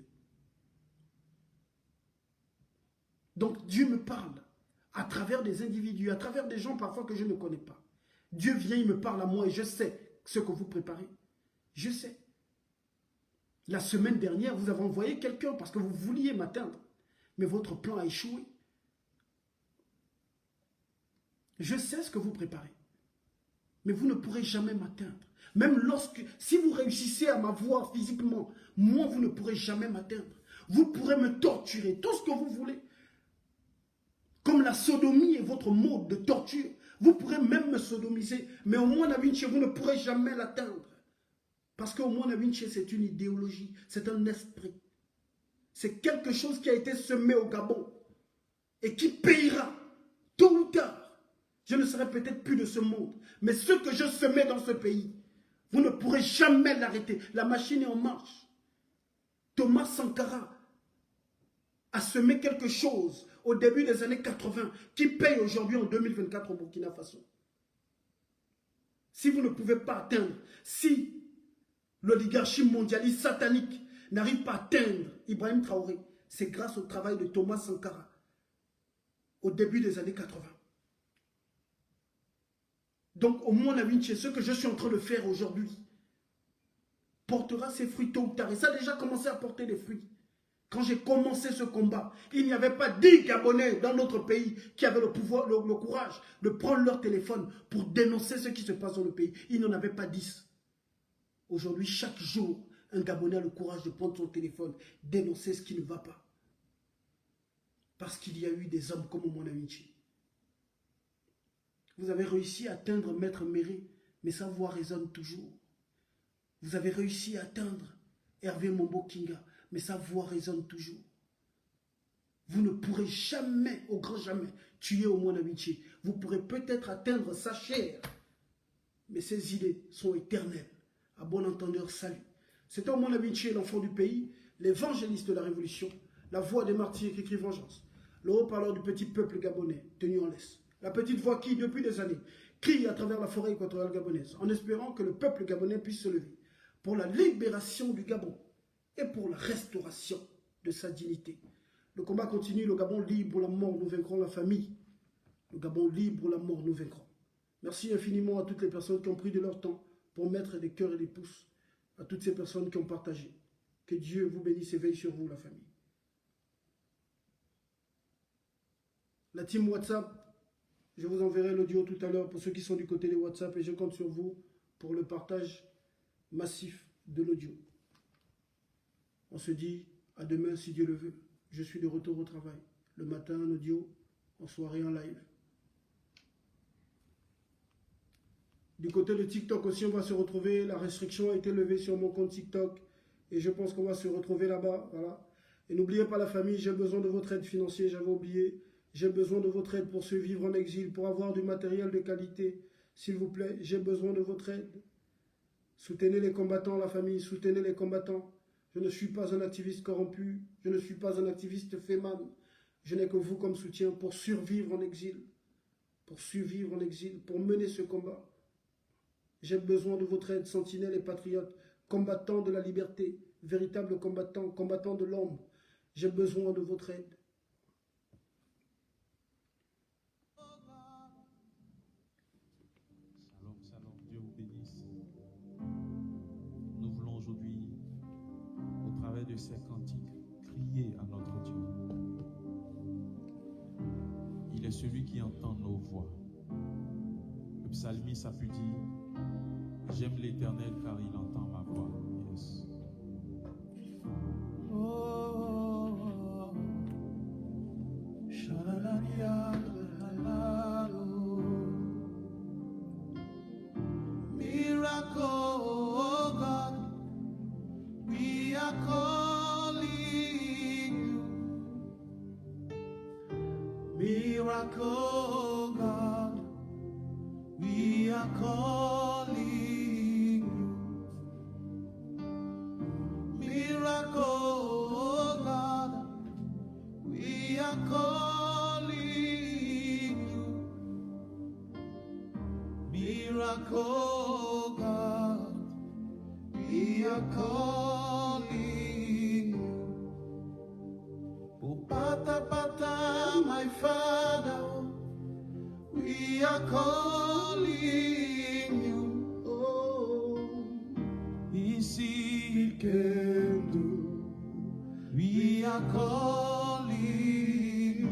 Donc, Dieu me parle à travers des individus, à travers des gens parfois que je ne connais pas. Dieu vient, il me parle à moi et je sais ce que vous préparez. Je sais. La semaine dernière, vous avez envoyé quelqu'un parce que vous vouliez m'atteindre. Mais votre plan a échoué. Je sais ce que vous préparez. Mais vous ne pourrez jamais m'atteindre. Même si vous réussissez à m'avoir physiquement, moi, vous ne pourrez jamais m'atteindre. Vous pourrez me torturer, tout ce que vous voulez. Comme la sodomie est votre mode de torture. Vous pourrez même me sodomiser, mais au moins, Vinci, vous ne pourrez jamais l'atteindre. Parce qu'au moins, Vinci, c'est une idéologie, c'est un esprit. C'est quelque chose qui a été semé au Gabon et qui payera tôt ou tard. Je ne serai peut-être plus de ce monde, mais ce que je semais dans ce pays, vous ne pourrez jamais l'arrêter. La machine est en marche. Thomas Sankara a semé quelque chose au début des années 80 qui paye aujourd'hui en 2024 au Burkina Faso. Si vous ne pouvez pas atteindre, si l'oligarchie mondialiste satanique n'arrive pas à atteindre Ibrahim Traoré, c'est grâce au travail de Thomas Sankara au début des années 80. Donc au moins, ce que je suis en train de faire aujourd'hui portera ses fruits tôt ou tard. Et ça a déjà commencé à porter des fruits. Quand j'ai commencé ce combat, il n'y avait pas 10 Gabonais dans notre pays qui avaient le pouvoir, le courage de prendre leur téléphone pour dénoncer ce qui se passe dans le pays. Il n'y en avait pas 10. Aujourd'hui, chaque jour, un Gabonais a le courage de prendre son téléphone, dénoncer ce qui ne va pas. Parce qu'il y a eu des hommes comme Omwana Winché. Vous avez réussi à atteindre Maître Méré, mais sa voix résonne toujours. Vous avez réussi à atteindre Hervé Mombo Kinga, mais sa voix résonne toujours. Vous ne pourrez jamais, au grand jamais, tuer au monde amitié. Vous pourrez peut-être atteindre sa chair, mais ses idées sont éternelles. À bon entendeur, salut. C'est un monde amitié, l'enfant du pays, l'évangéliste de la révolution, la voix des martyrs qui crie vengeance, le haut-parleur du petit peuple gabonais, tenu en laisse. La petite voix qui, depuis des années, crie à travers la forêt équatoriale gabonaise, en espérant que le peuple gabonais puisse se lever pour la libération du Gabon et pour la restauration de sa dignité. Le combat continue, le Gabon libre ou la mort, nous vaincrons la famille. Le Gabon libre ou la mort, nous vaincrons. Merci infiniment à toutes les personnes qui ont pris de leur temps pour mettre des cœurs et des pouces, à toutes ces personnes qui ont partagé. Que Dieu vous bénisse et veille sur vous, la famille. La team WhatsApp, je vous enverrai l'audio tout à l'heure pour ceux qui sont du côté des WhatsApp et je compte sur vous pour le partage massif de l'audio. On se dit à demain si Dieu le veut. Je suis de retour au travail. Le matin en audio, en soirée en live. Du côté de TikTok aussi, on va se retrouver. La restriction a été levée sur mon compte TikTok. Et je pense qu'on va se retrouver là-bas. Voilà. Et n'oubliez pas la famille, j'ai besoin de votre aide financière. J'avais oublié. J'ai besoin de votre aide pour survivre en exil, pour avoir du matériel de qualité. S'il vous plaît, j'ai besoin de votre aide. Soutenez les combattants, la famille. Soutenez les combattants. Je ne suis pas un activiste corrompu. Je ne suis pas un activiste féman. Je n'ai que vous comme soutien pour survivre en exil. Pour survivre en exil, pour mener ce combat. J'ai besoin de votre aide, sentinelles et patriotes, combattants de la liberté, véritables combattants, combattants de l'ombre. J'ai besoin de votre aide. Shalom, shalom, Dieu vous bénisse. Nous voulons aujourd'hui, au travers de ces cantiques, crier à notre Dieu. Il est celui qui entend nos voix. Le psalmiste a pu dire, j'aime l'Éternel car il entend ma voix. Yes. Miracle, oh God, we are calling you. Miracle, oh God, we are calling you. Miracle, oh God, we are calling you. Miracle, oh God, we are calling you. Oh, Pata Pata, my Father, we are calling you. Oh, Isi Kendo, we are calling you.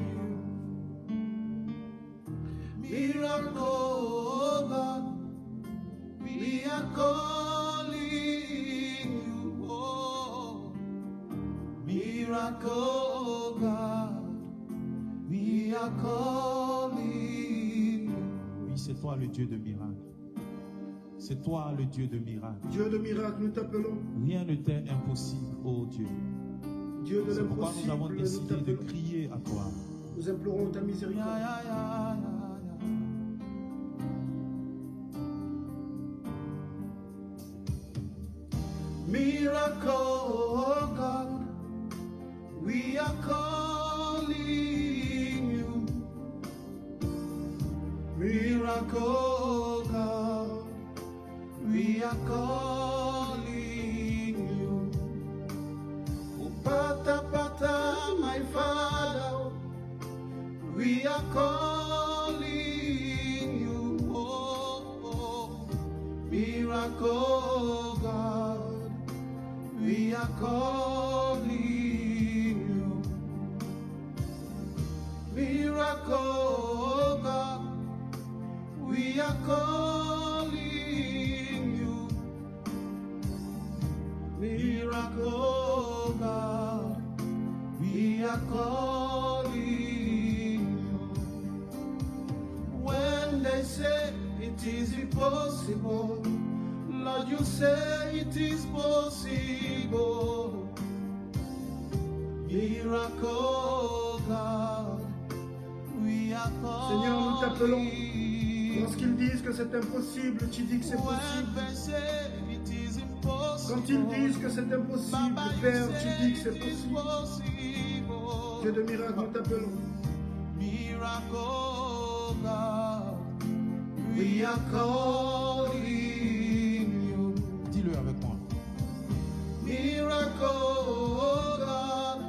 Miracle, oh God, we are calling you. Oh, miracle, oh God, we are calling you. Oui, c'est toi le Dieu de miracle. C'est toi le Dieu de miracle. Dieu de miracle, nous t'appelons. Rien ne t'est impossible, ô Dieu. Dieu de C'est pourquoi nous avons l'impossible, nous décidé de t'appelons. crier à toi. Nous implorons ta miséricorde. Miracle, oh God, we are calling you. Miracle, oh God, we are calling you. Oh, Pata Pata, my Father, we are calling you. Oh, oh, miracle, oh God, we are calling you. Miracle, oh God, we are calling you. Miracle, oh God, we are calling you. When they say it is impossible, Lord, you say it is possible. Miracle, Seigneur, nous t'appelons. Lorsqu'ils disent que c'est impossible, tu dis que c'est possible. Quand ils disent que c'est impossible, Père, tu dis que c'est possible. Dieu de miracle, nous t'appelons. We are calling you. Dis-le avec moi. Miracle God,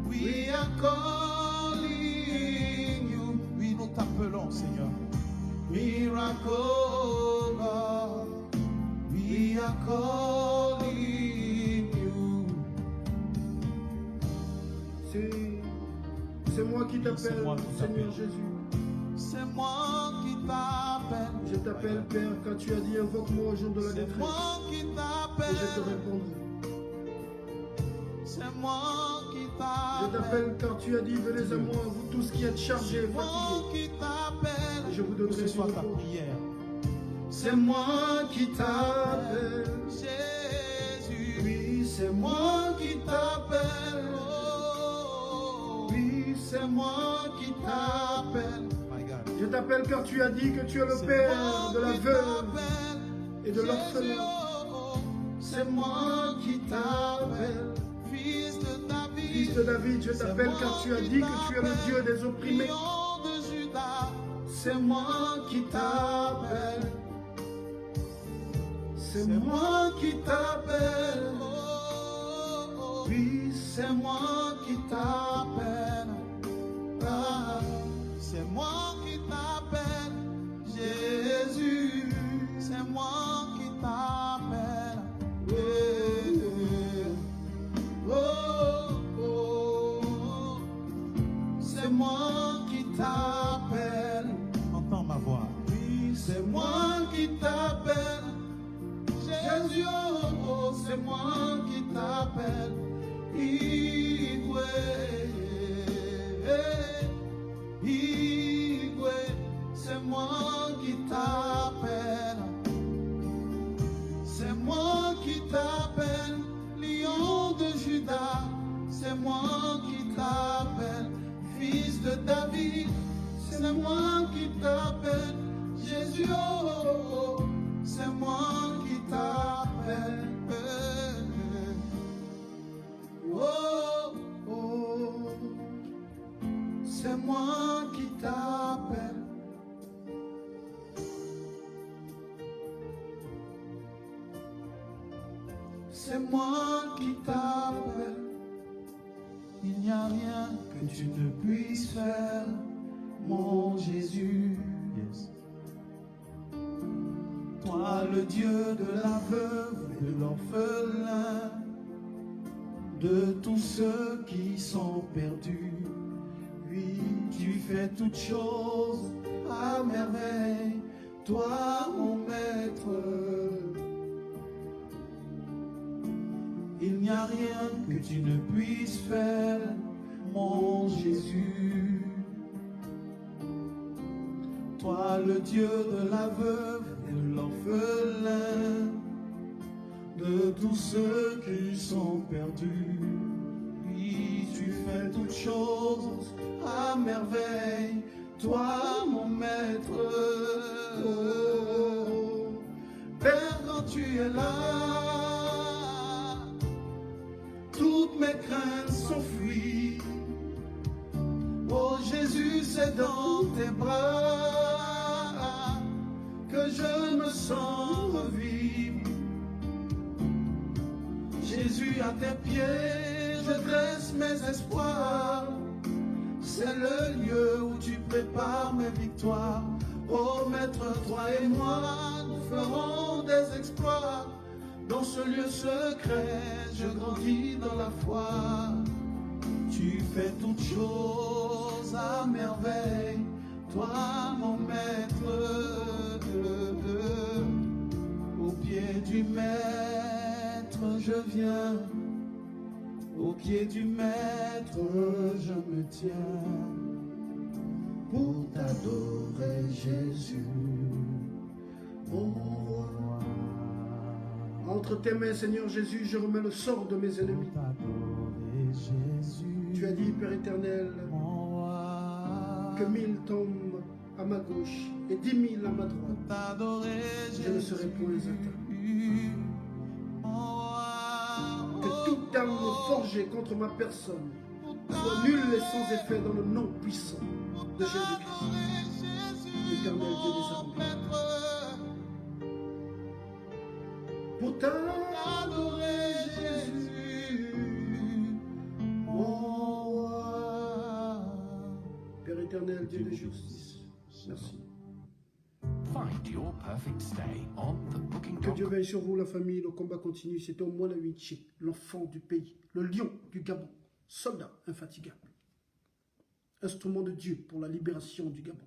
we are calling you. Oui, nous t'appelons, Seigneur. Miracle God, we are calling you. C'est moi qui t'appelle, moi qui Seigneur t'appelle. Jésus. C'est moi qui t'appelle. Je t'appelle, Père, quand tu as dit invoque-moi au jour de la C'est détresse. moi qui Et je te t'appelle. répondrai. C'est moi qui Je t'appelle. t'appelle car tu as dit venez à moi, vous tous qui êtes chargés et Moi fatigués. qui t'appelle. Et je vous Que donnerai ce du soit ta repos. prière. C'est moi qui t'appelle. Jésus. Oui, c'est moi qui t'appelle. Oh, oui, c'est moi qui t'appelle. My God. Je t'appelle car tu as dit que tu es le C'est Père moi de la qui veuve t'appelle. et de l'orphelin. Jésus, oh, c'est moi qui t'appelle. Fils de David. Fils de David, je t'appelle car tu as dit que tu es le Dieu des opprimés. Lion de Judas, c'est moi qui t'appelle. C'est moi qui t'appelle. Oh, oh, oui, c'est moi qui t'appelle. Ah, c'est moi qui t'appelle. Jésus, c'est moi qui t'appelle. Oh, oh, oh, c'est moi qui t'appelle. Entends ma voix. Oui, c'est moi qui t'appelle. Jésus, oh, oh, c'est moi qui t'appelle. Igwe, Igwe, c'est moi qui t'appelle. C'est moi qui t'appelle. Lion de Judas, c'est moi qui t'appelle. Fils de David, c'est moi qui t'appelle. Jésus, oh, oh, oh, c'est moi qui t'appelle. Oh, oh, c'est moi qui t'appelle. C'est moi qui t'appelle. Il n'y a rien que tu ne puisses faire, mon Jésus. Yes. Toi, le Dieu de la veuve et de l'orphelin, de tous ceux qui sont perdus. Oui, tu fais toutes choses à merveille, toi, mon maître. Il n'y a rien que tu ne puisses faire, mon Jésus. Toi, le Dieu de la veuve et de l'orphelin, de tous ceux qui sont perdus. Oui, tu fais toutes choses à merveille, toi, mon maître. Oh, Père, quand tu es là, toutes mes craintes s'enfuient. Oh Jésus, c'est dans tes bras que je me sens revivre. Jésus, à tes pieds, je dresse mes espoirs. C'est le lieu où tu prépares mes victoires. Oh Maître, toi et moi, nous ferons des exploits. Dans ce lieu secret, je grandis dans la foi. Tu fais toutes choses à merveille, toi mon maître. Au pied du maître, je viens. Au pied du maître, je me tiens. Pour t'adorer, Jésus, mon roi. Entre tes mains, Seigneur Jésus, je remets le sort de mes ennemis. Tu as dit, Père éternel, Que 1000 tombent à ma gauche et 10 000 à ma droite, je ne serai point atteint. Que toute arme forgée contre ma personne soit nulle et sans effet dans le nom puissant de Jésus-Christ, l'Éternel Dieu des armées. Pour t'adorer, Jésus, mon roi. Père éternel, Dieu de justice, merci. Find your perfect stay on Que thebooking.com. Dieu veille sur vous, la famille, le combat continue. C'était au moins la Wichi, l'enfant du pays, le lion du Gabon, soldat infatigable, instrument de Dieu pour la libération du Gabon.